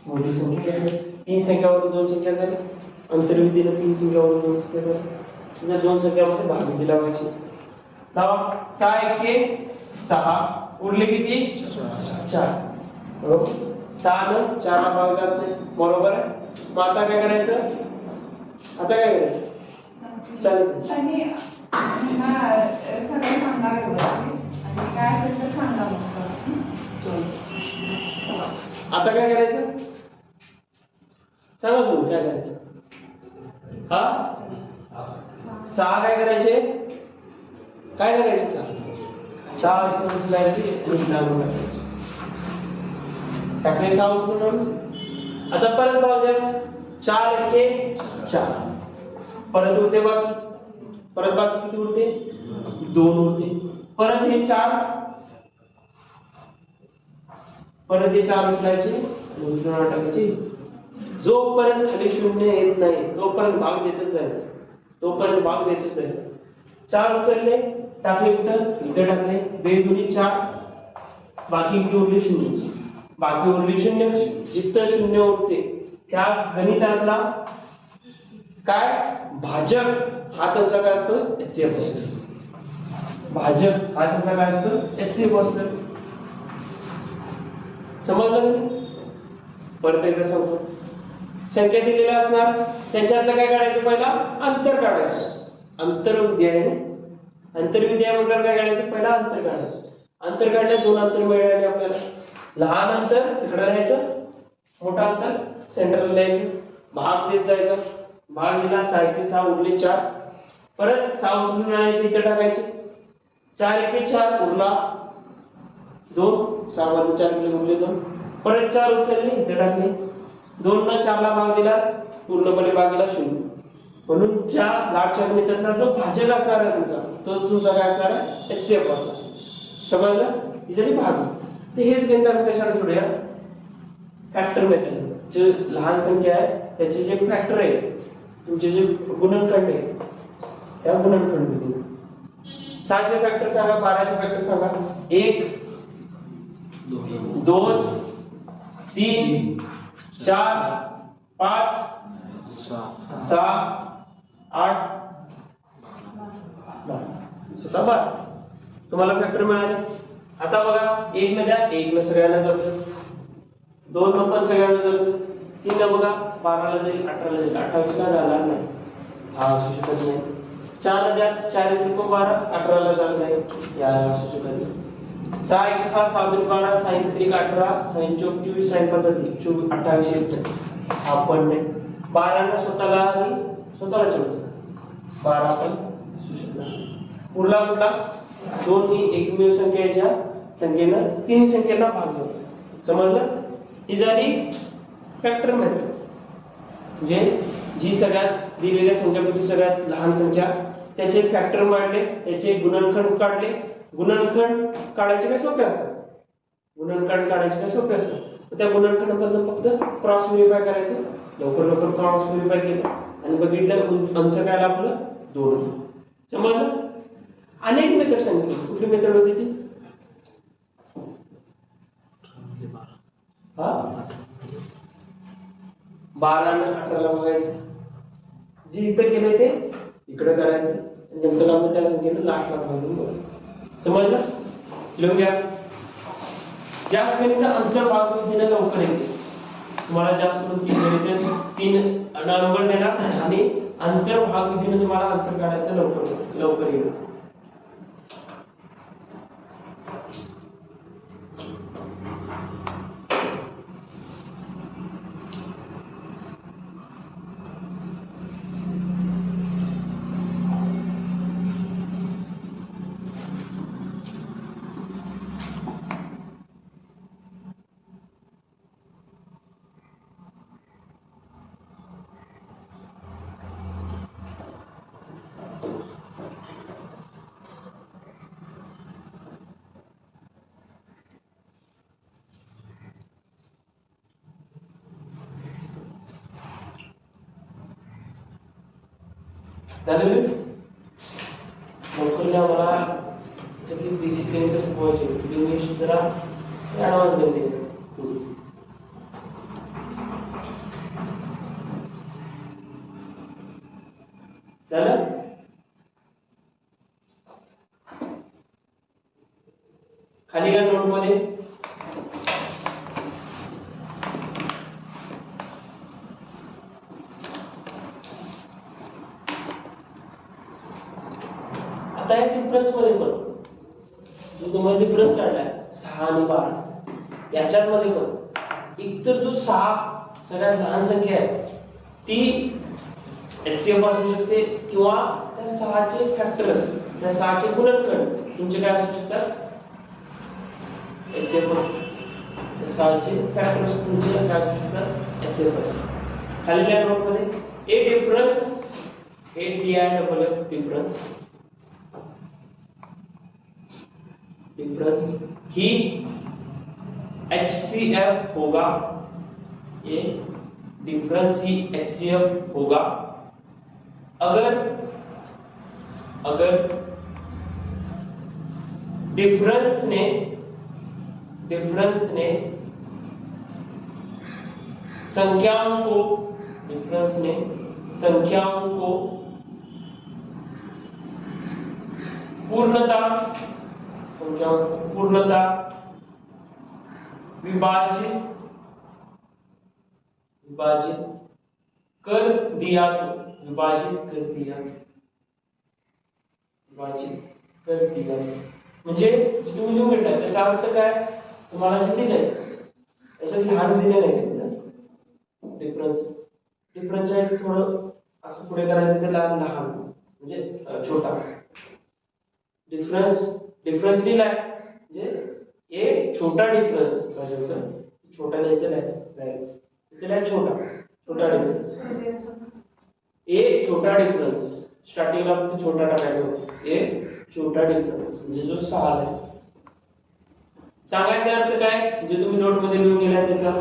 मोठी संख्या इकडे. 3 संख्यावरून 2 संख्या झाली. अंतर्विधीने 3 संख्यावरून 2 संख्या झाली. या 2 संख्यामध्ये भागविधी लावायची. लावा 6 1 6 उरले किती 4. बरोबर. 6 न 4 ला भाग जात नाही. बरोबर आहे. मग आता काय करायचं आता काय करायचं चालेल सगळं सांगा आणि काय असेल तर सांगा. आता काय करायचं सांगा तुम्ही काय करायचं. 6 काय करायचे काय करायचे 6 इथून उचलायची आणि इथून टाकायची. टाकले 6 उचलून. आता परत भाग द्या 4 1 4. परत उरते बाकी. परत बाकी किती उरते 2 उरते. परत हे 4 परत हे 4 उचलायचे आणि उचलून टाकायचे. जोपर्यंत खाली 0 येत नाही तोपर्यंत भाग देतच जायचा. तोपर्यंत भाग देतच जायचा. 4 उचलले टाकले कुठं इथे टाकले 2 दुनी 4. बाकी किती उरले 0. बाकी उरली 0. जिथं 0 उरते त्या गणितातला काय भाजक हा तुमचा काय असतो एचसीएफ असतो. भाजक हा तुमचा काय असतो एचसीएफ असतो. समजलं की? परत एकदा सांगतो. संख्या दिलेल्या असणार, त्यांच्यातलं काय काढायचं, पहिला अंतर काढायचं. अंतर्विद्याय म्हटल्यावर काय काढायचं, पहिला अंतर काढायचं. अंतर काढले, दोन अंतर मिळाले आपल्याला. लहान अंतर तिकडे लिहायचं, मोठा अंतर सेंटरला लिहायचं. भाग देत जायचं. भाग दिला 6 × 6 उरले 4. परत 6 उचलून आणायचे, इथे टाकायचे. 4 × 4 उरला 2. 6 मध्ये 4 गेले, उरले 2. परत 4 उचलले, इथे टाकले. 2 न 4 ला भाग दिला, पूर्णपणे भाग दिला 0. म्हणून ज्या लाटच्या गणितातला जो भाजक असणार आहे तुमचा काय असणार आहे, HCF असणार. समजलं? ही झाली भाग. ते हेच गणित आपण कशाला सोडूया, फॅक्टर मेथड. जे लहान संख्या आहे त्याचे जे फॅक्टर आहे, तुमचे जे गुणनखंड आहे, त्या गुणनखंड. 6 चे फॅक्टर सांगा, 12 चे फॅक्टर सांगा. 1 2 3 4 5 6 8 12. तुम्हाला फॅक्टर मिळाले. आता बघा, 1 न द्या, 1 न सगळ्यांना जातं. 2 न पण सगळ्यांना जातं. 3 न बघा, 12 ला जाईल, 18 ला जाईल. 28 ला जाणार नाही, हा असू शकत नाही. 4 न द्या, 4 × 3 = 12, 18 ला जाणार नाही, या असू शकत नाही. 6 × 6 6 × 12, 6 × 3 = 18, 6 × 4 24, 6 × 5 = 28. हा पण नाही. 12 न स्वतःला ठेवतो, 12 पण असू शकणार. पुढला कुठला, 2 ही एकमेव संख्या आहे ज्या संख्येनं 3 संख्यांना भाग जातो. समजलं? ही झाली फॅक्टर मेथड. म्हणजे जी सगळ्यात दिलेल्या संख्यापैकी सगळ्यात लहान संख्या, त्याचे फॅक्टर मांडले, त्याचे गुणनखंड काढले. गुणनखंड काढायचे काय सोपे असतात, त्या गुणनखंडाबद्दल फक्त क्रॉस व्हेरिफाय करायचं. लवकर क्रॉस व्हेरिफाय केलं आणि बघितलं आन्सर काय आलं आपलं, 2. समजलं? अनेक मेथड सांगितली. कुठली मेथड होती ती, हा 12 आणि 18 ला बघायचं. जे इथं केलंय ते इकडे करायचं, नंतर आपण त्या संख्येला लाटला घालून बघायचं. समजलं? लिहून घ्या. जास्त गणित अंतर्भाग विधीने लवकर येते. तुम्हाला जास्त करून 3 नंबर देणार आणि अंतर्भाग विधीने तुम्हाला आन्सर काढायचं लवकर येईल. झालं? लवकर लिहा. मला सगळी बेसिक गणित शिकवायची, इंग्लिश जरा ऍडव्हान्स गणित. झालं? खाली का नोट मध्ये आता या डिफरन्स मध्ये पण जो तुम्हाला डिफरन्स काढलाय 6 आणि 12, याच्यात मध्ये पण एकतर जो 6 सगळ्यात लहान संख्या आहे ती HCF असू शकते, किंवा त्या 6 चे फॅक्टर्स, त्या 6 चे गुणनखंड तुमचे काय असू शकतात, HCF. त्या 6 चे फॅक्टर्स तुमचे काय असू शकतात, HCF. खाली त्या नोट मध्ये ए डिफरन्स, ए DIFF डिफरेंस ही HCF होगा, ये डिफरेंस ही HCF होगा अगर डिफरेंस ने संख्याओं को पूर्णता विभाजित विभाजित कर दिया तो, विभाजित कर दिया, विभाजित कर दिया म्हणजे तुम्ही लिहून घेतलाय त्याचा अर्थ काय, तुम्हाला जे दिलंय त्याच्यात लहान दिले नाही डिफरन्स, डिफरन्स आहे थोडं असं पुढे करायचं ते लहान लहान म्हणजे छोटा डिफरन्स, डिफरन्स लिहिलाय म्हणजे एक छोटा डिफरन्स पाहिजे होतं, छोटा लिहायचं नाही त्याला छोटा छोटा डिफरन्स, एक छोटा डिफरन्स स्टार्टिंगला फक्त छोटा टाकायचा होता, एक छोटा डिफरन्स म्हणजे जो 6 आहे. सांगायचा अर्थ काय जे तुम्ही नोट मध्ये लिहून गेलाय त्याचा,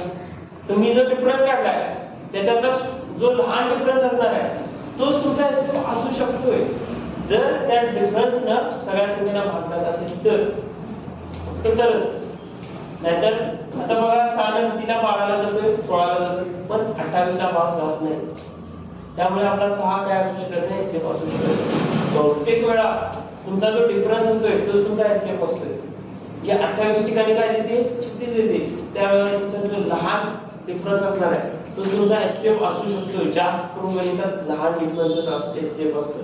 तुम्ही जो डिफरन्स काढलाय त्याच्यातला जो लहान डिफरन्स असणार आहे तोच तुमचा असू शकतोय जर त्या डिफरन्स न सगळ्या संख्येला भाग जात असेल तर, तरच. नाहीतर आता बघा 6 न कितीला 12ला जातोय, 16ला जातोय पण 28ला भाग जात नाही, त्यामुळे आपला 6 काय असू शकत नाही, HCF असू शकत नाही. बहुतेक वेळा तुमचा जो डिफरन्स असतोय तोच तुमचा HCF असतोय. या 28 ठिकाणी काय देते 36 देते, त्यावेळेला तुमचा जो लहान डिफरन्स असणार आहे तो तुमचा HCF असू शकतो. जास्त करून गणितात लहान डिफरन्सच असतो, HCF असतो.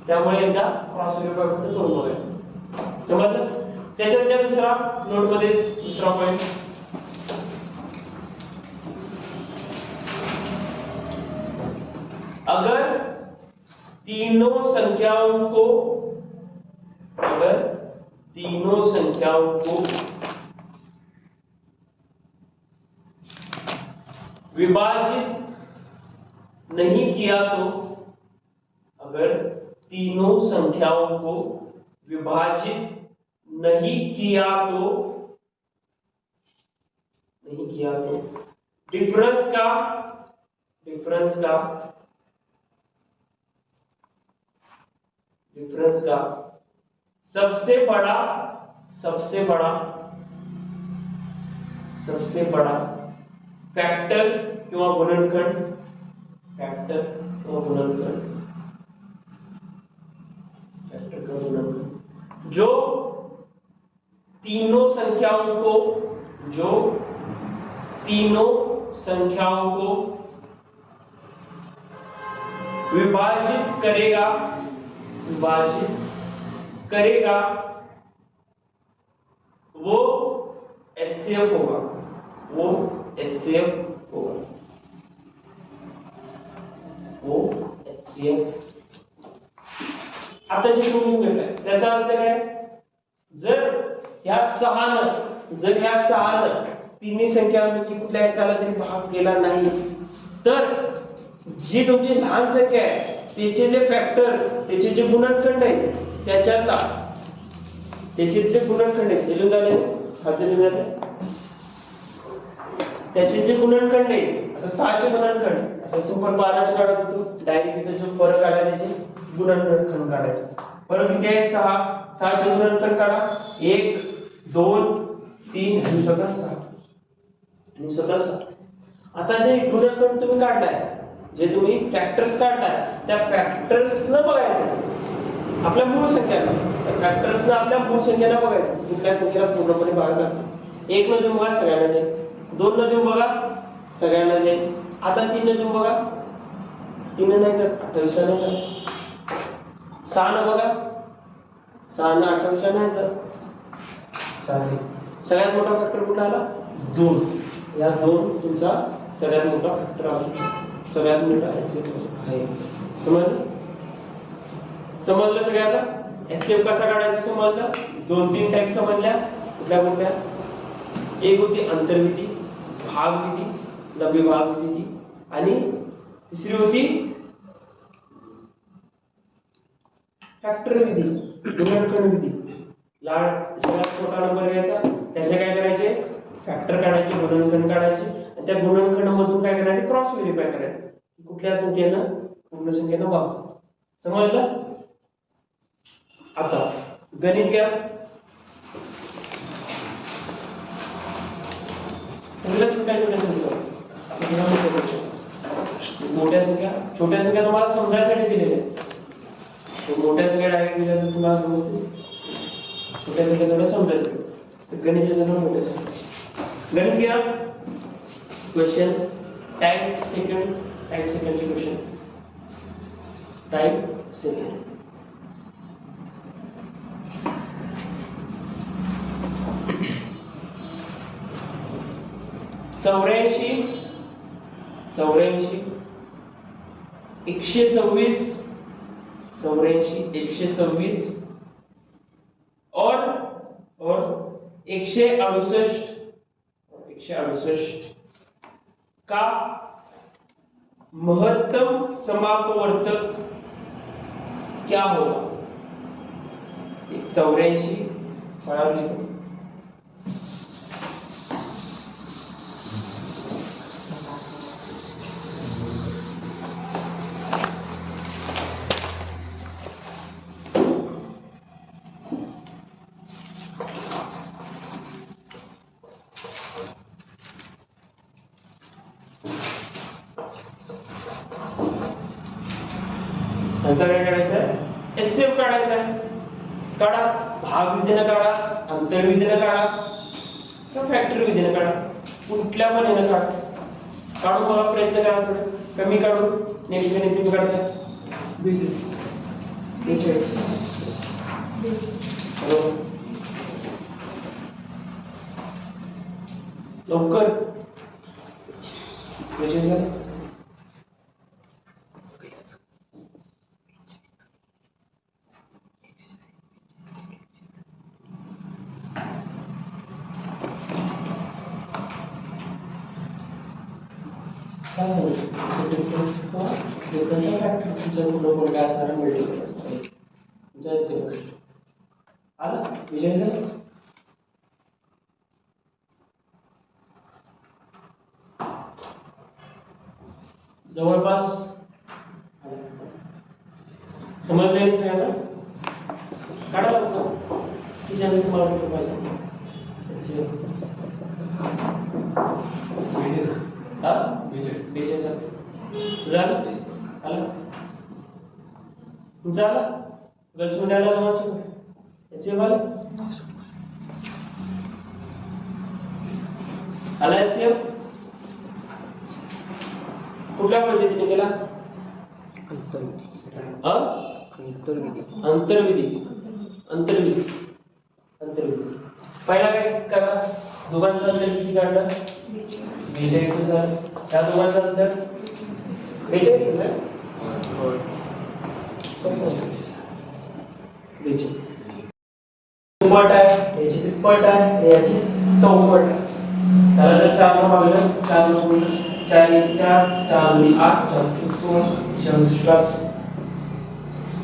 त्यामुळे एकदा क्रॉस व्हेरिफाय फक्त करून बघायचं. समजलं? त्याच्यानंतर दुसरा नोट मध्येच दुसरा पॉइंट, अगर तीनों संख्याओं को, अगर तीनों संख्याओं को विभाजित नहीं किया तो, अगर तीनों संख्याओं को विभाजित नहीं किया तो, नहीं किया तो डिफरेंस का, डिफरेंस का, डिफरेंस का सबसे बड़ा, सबसे बड़ा, सबसे बड़ा फैक्टर किंवा गुणनखंड, फैक्टर किंवा गुणनखंड, फैक्टर किंवा गुणनखंड जो तीनों संख्याओं को, जो तीनों संख्याओं को विभाजित करेगा, विभाजित करेगा वो HCF होगा, वो HCF होगा, वो HCF. आता जे तुम्ही घेतलंय त्याचा अर्थ काय, जर ह्या 6 जर ह्या 6 तिन्ही संख्यांपैकी कुठल्या एकाला तरी भाग केला नाही तर जी तुमची लहान संख्या आहे त्याचे जे फॅक्टर्स, त्याचे जे गुणनखंड आहेत त्याच्यातला, त्याचे जे गुणनखंड आहेत लिहून झाले, खालचे लिहून झाले, त्याचे जे गुणनखंड आहेत. आता 6 चे गुणनखंड, आता सिंपल 12 चे काढत होतो डायरेक्ट, इथे जो फरक आला त्याचे गुणनखंड काढायचे. फरक किती आहे 6, 6 चे गुणनखंड काढा, 1 2 3 आणि स्वतः 6 आणि स्वतः 6. आता जे गुणनखंड तुम्ही काढलाय, जे तुम्ही फॅक्टर्स काढलाय त्या फॅक्टर्स न बघायचं आपल्या मूळ संख्याला, त्या फॅक्टर्स ना आपल्या मूळ संख्याला बघायचं कुठल्या संख्येला पूर्णपणे भाग जातो. 1 न देऊन बघा सगळ्यांना जाईल, 2 न देऊन बघा सगळ्यांना जाईल, आता 3 न देऊन बघा 3 नाही जात, 28 नाही जात. 6 न बघा 6 न 28 नाही जात, 6. सगळ्यात मोठा फॅक्टर कुठला आला 2. या 2 तुमचा सगळ्यात मोठा फॅक्टर असू शकतो, सगळ्यात मोठा HCF आहे. समजलं? समजलं सगळ्याला? HCF कसा काढायचा समजलं? 2-3 टाइप समजल्या. कुठल्या कुठल्या? एक होती अंतर्विधी, भागविधी, लंबीभाग विधी आणि तिसरी होती फॅक्टर विधी, गुणनखंड विधी. सगळ्यात मोठा नंबर घ्यायचा, त्याचे काय करायचे फॅक्टर काढायचे, गुणनखंड काढायचे आणि त्या गुणनखंड मधून काय करायचे क्रॉस व्हेरिफाय करायचं कुठल्या संख्येनं पूर्ण संख्येनं भाग. समजलं? आता गणित घ्या. मोठ्या संख्या, छोट्या संख्या तुम्हाला समजायसाठी दिलेल्या आहेत. मोठ्या संख्या डायरेक्ट दिल्या तर तुम्हाला समजते, छोट्या संख्या थोड्या समजायचं. गणित मोठ्या संख्या गणित घ्या क्वेश्चन टाइम सेकंड चे क्वेश्चन टाइम सेकंड चौऱ्याऐंशी 126 और 168 का महत्तम समापवर्तक क्या होगा 84 पढ़ा लिखो आंसर काय काढायचा आहे एचसीएफ काढायचा आहे काढा भाग विधीने काढा अंतर विधीने काढा किंवा फॅक्टर विधीने काढा कुठल्या पण याने काढा काढून बघा प्रयत्न करा थोडे कमी काढू नेक्स्ट गणित तुम्ही काढताय 42 लवकर डिफरन्स फॅक्टर तुमच्या पुढे काय असणार मल्टिपल असणार तुमच्या आला विजय सर जवळपास समजले सगळ्यांना काढा लागतो की ज्याने मला कुठं पाहिजे हा विजय झालं आला तुमचा आला रसमुंड्याला जमायचं याचे वाले आला याचे कुठल्या पद्धतीने केला अंतर्विधी पहिला काय करा दोघांचं अंतर किती काढलं 42 झालं त्या दोघांचं अंतर 42 झालं दुप्पट आहे याची तिप्पट आहे याची चौपट आहे त्याला जर 4 ने भागलं 4 × 4 = 4 4 × 8 4 × 16 66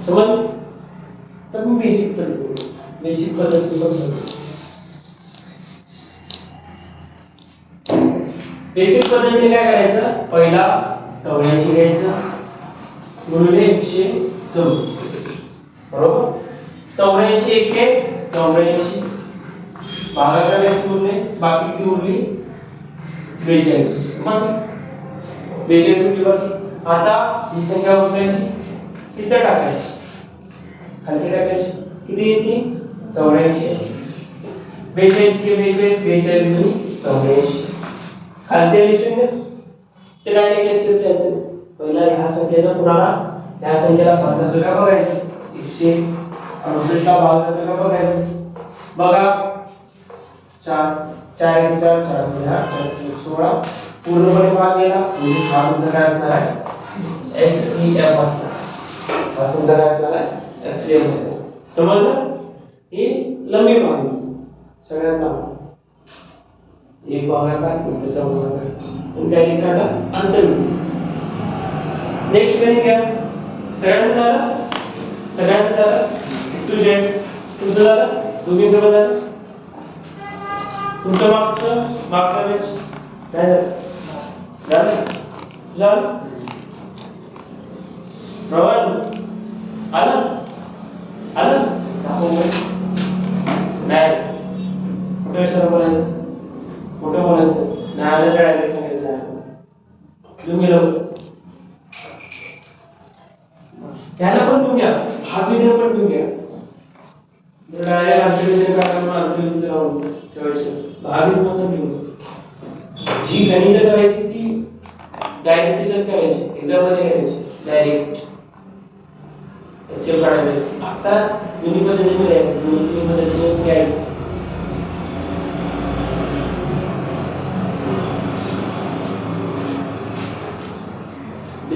समज तर मी बेसिक पद्धती बेसिक पद्धतीने काय करायचं पहिला 84 घ्यायचं गुणिले 126 बरोबर 84 एके 84 भागाकार किती उरले बाकी किती उरली 42 मग 42 उरली बाकी आता ही संख्या उचलायची किती टाकायची खाली टाकायची किती येते 84 42 के 42 गुणिले 84 खाली आली शून्य ते डायरेक्ट एक्सेल द्यायचं पहिला ह्या संख्येला पुन्हा ह्या संख्येला भागाकार का बघायचं 168 ला भागाकार का बघायचं बघा 4 4 × 4 4 × 8 16 पूर्णपणे भाग गेला म्हणजे हा तुमचा काय असणार आहे एचसीएफ असणार हा तुमचा काय असणार आहे एचसीएफ असणार समजलं ही लंबी भाग सगळ्यात लांब एक भागाकार त्याचा भागाकार आणि काय काढा अंतर्विधी नेक्स्ट गणित घ्या सगळ्यांचं झालं तुमचं झालं दोघींचं पण झालं तुमचं मागचा वेळ काय झालं प्रवाह आलं नाही कुठे सर बोलायचं मोठं बोलायचं नाही आलं काय डायरेक्ट सांगायचं नाही तुम्ही लवकर त्याला पण घेऊन घ्या भाग विधीने पण घेऊन घ्या जर डायरेक्ट अंतर विधीने काढताना अंतर विधीचं लावून ठेवायचं भाग विधी पण घेऊन जी गणित करायची ती डायरेक्ट त्याच्यात करायची, एक्झाम मध्ये करायची डायरेक्ट एक्सेल काढायचं. आता दोन्ही पद्धतीने करायचं, दोन्ही पद्धतीने घ्यायचं.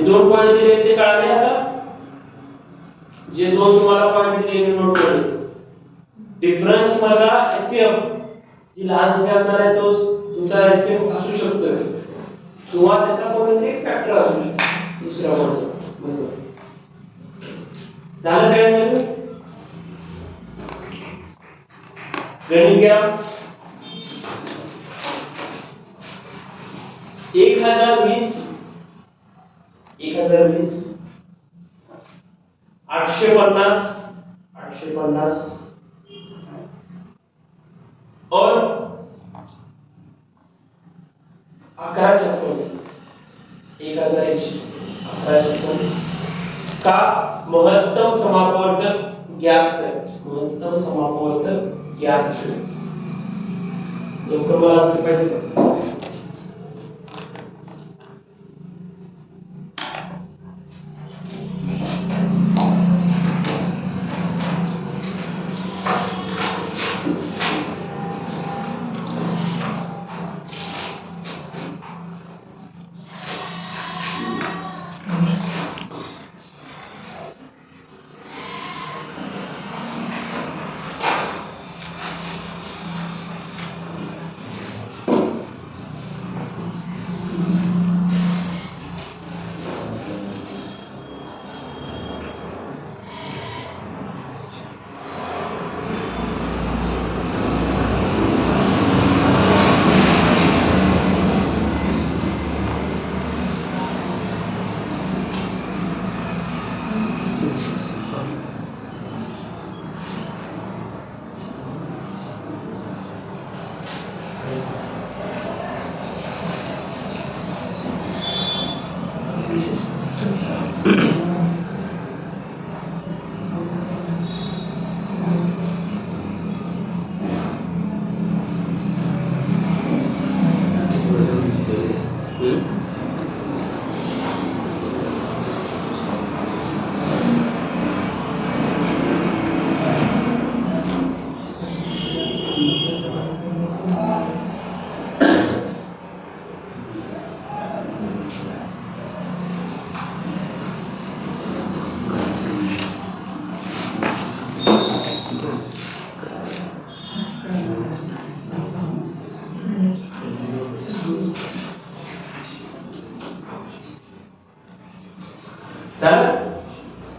दोन पॉईंट दिले ते कळाले. आता जे दोन तुम्हाला पॉईंट दिले नोट केले. डिफरन्स मला HCF जी लहान संख्या असणार आहे तो तुमचा HCF असू शकतो किंवा त्याचा कोणतरी फॅक्टर असू शकतो दुसऱ्या वर्गाचा. झालं सगळ्यांचं गणित घ्या. 1020 850 और 1156 1156 का महत्तम समापवर्तक ज्ञात करें. महत्तम समापवर्तक ज्ञात करें. लवकर मला असं पाहिजे का?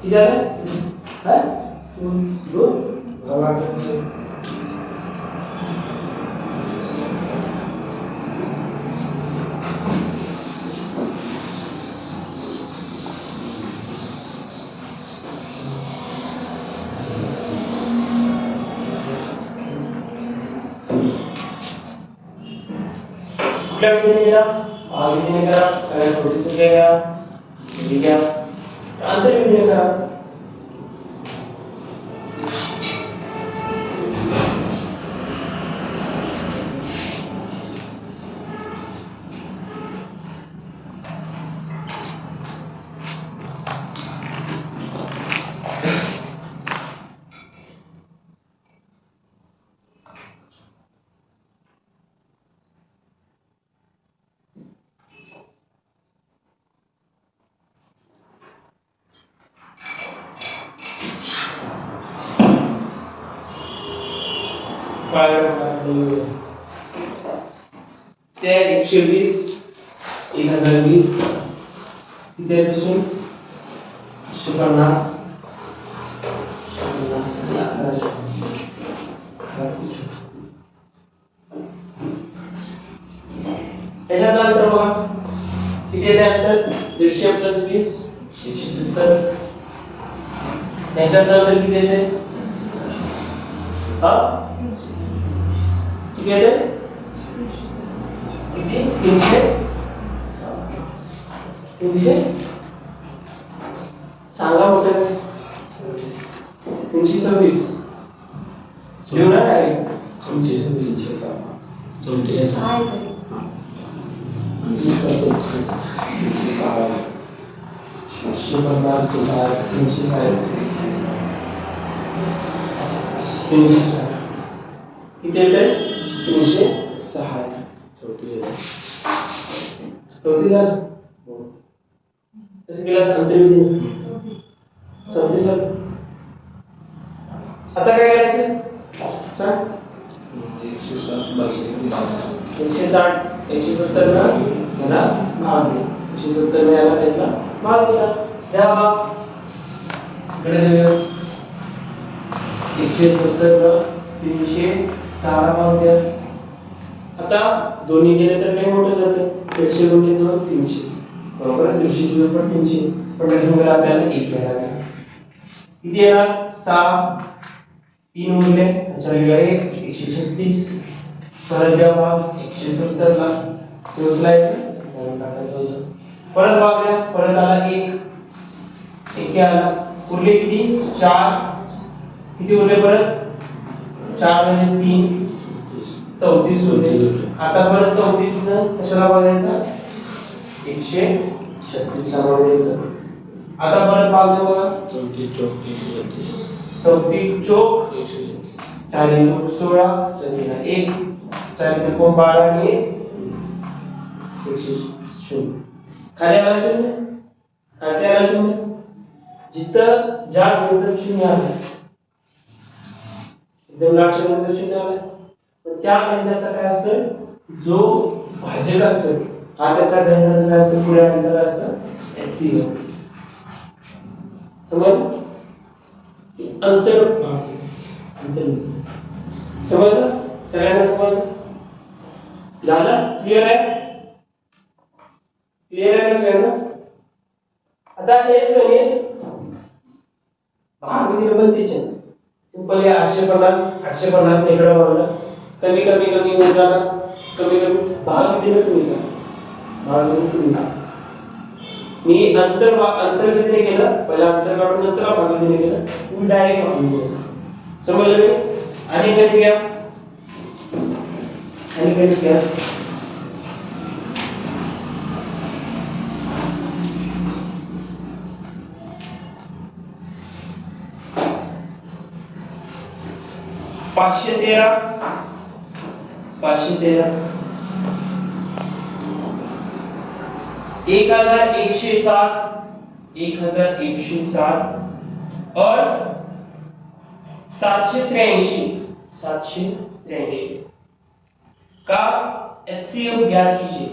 किती आलं? हा? 2 कुठल्या विधीने घ्या? विधीने करा. सगळ्यात छोटी संख्या घ्या. ही घ्या. आंतर विधीने करा. त्या 120 1020 तिथेपासून 150 त्याच्यानंतर बघा किती त्यानंतर 150 प्लस 20 170. त्याच्यानंतर किती येते? हा किती येते? किती? 300 सांगा मोठं. 326 लिहू ना काय? 326 आहे तरी. किती येत आहे 306 चौथी झालं कसं केलं अंतर्विधी चौथी झालं आता काय करायचं सांग 160 170 ला याला भाग दे 170 ला याला त्याला भाग दिला द्या भाग इकडे देऊया 170 ला 306 भाग द्या आता दोन्ही गेले तर काय मोठं जातं 150 गुणिले 2 300 बरोबर आहे 200 ची पण 300 पण त्याच्यामध्ये आपल्याला 1 घ्यायला लागेल किती येणार 6 3 उरले त्याच्या वेगळे 136 परत द्या भाग 170 ला उचलायचं टाकायचं परत भाग द्या परत आला 1 आला उरले किती 4 किती उरले परत 4 म्हणजे 3 34 उरले आता परत 34 न कशाला बघायचा 136 ला बघायचं आता परत भाग द्या बघा 34 चौक 40 16 चला 1 40 कोण 12 आणि 100 खाली आला 0 खाली आला 0 जिथं ज्या नंतर 0 आला एकदम लाक्षणिक 0 आला पण त्या गणिताचा काय असतं जो भाजक असतो हा त्याचा गणिताचा काय असतं पुढे गणिताचा काय असतं HCF समजलं अंतर समजलं सगळ्यांना समजलं झालं क्लिअर आहे ना सगळ्यांना आता हेच गणित भागविधी पद्धतीचे सिंपल 850 इकडे वाढलं कमी होत जाणार कमी भागविधीने तुम्ही मी अंतर जिथे केलं पहिला अंतर काढून नंतर भागविधीने केलं तुम्ही डायरेक्ट भागविधी केलं समजलं का आणि कधी घ्या पाचशे तेरा 1107 और 783 का HCF ज्ञात कीजिए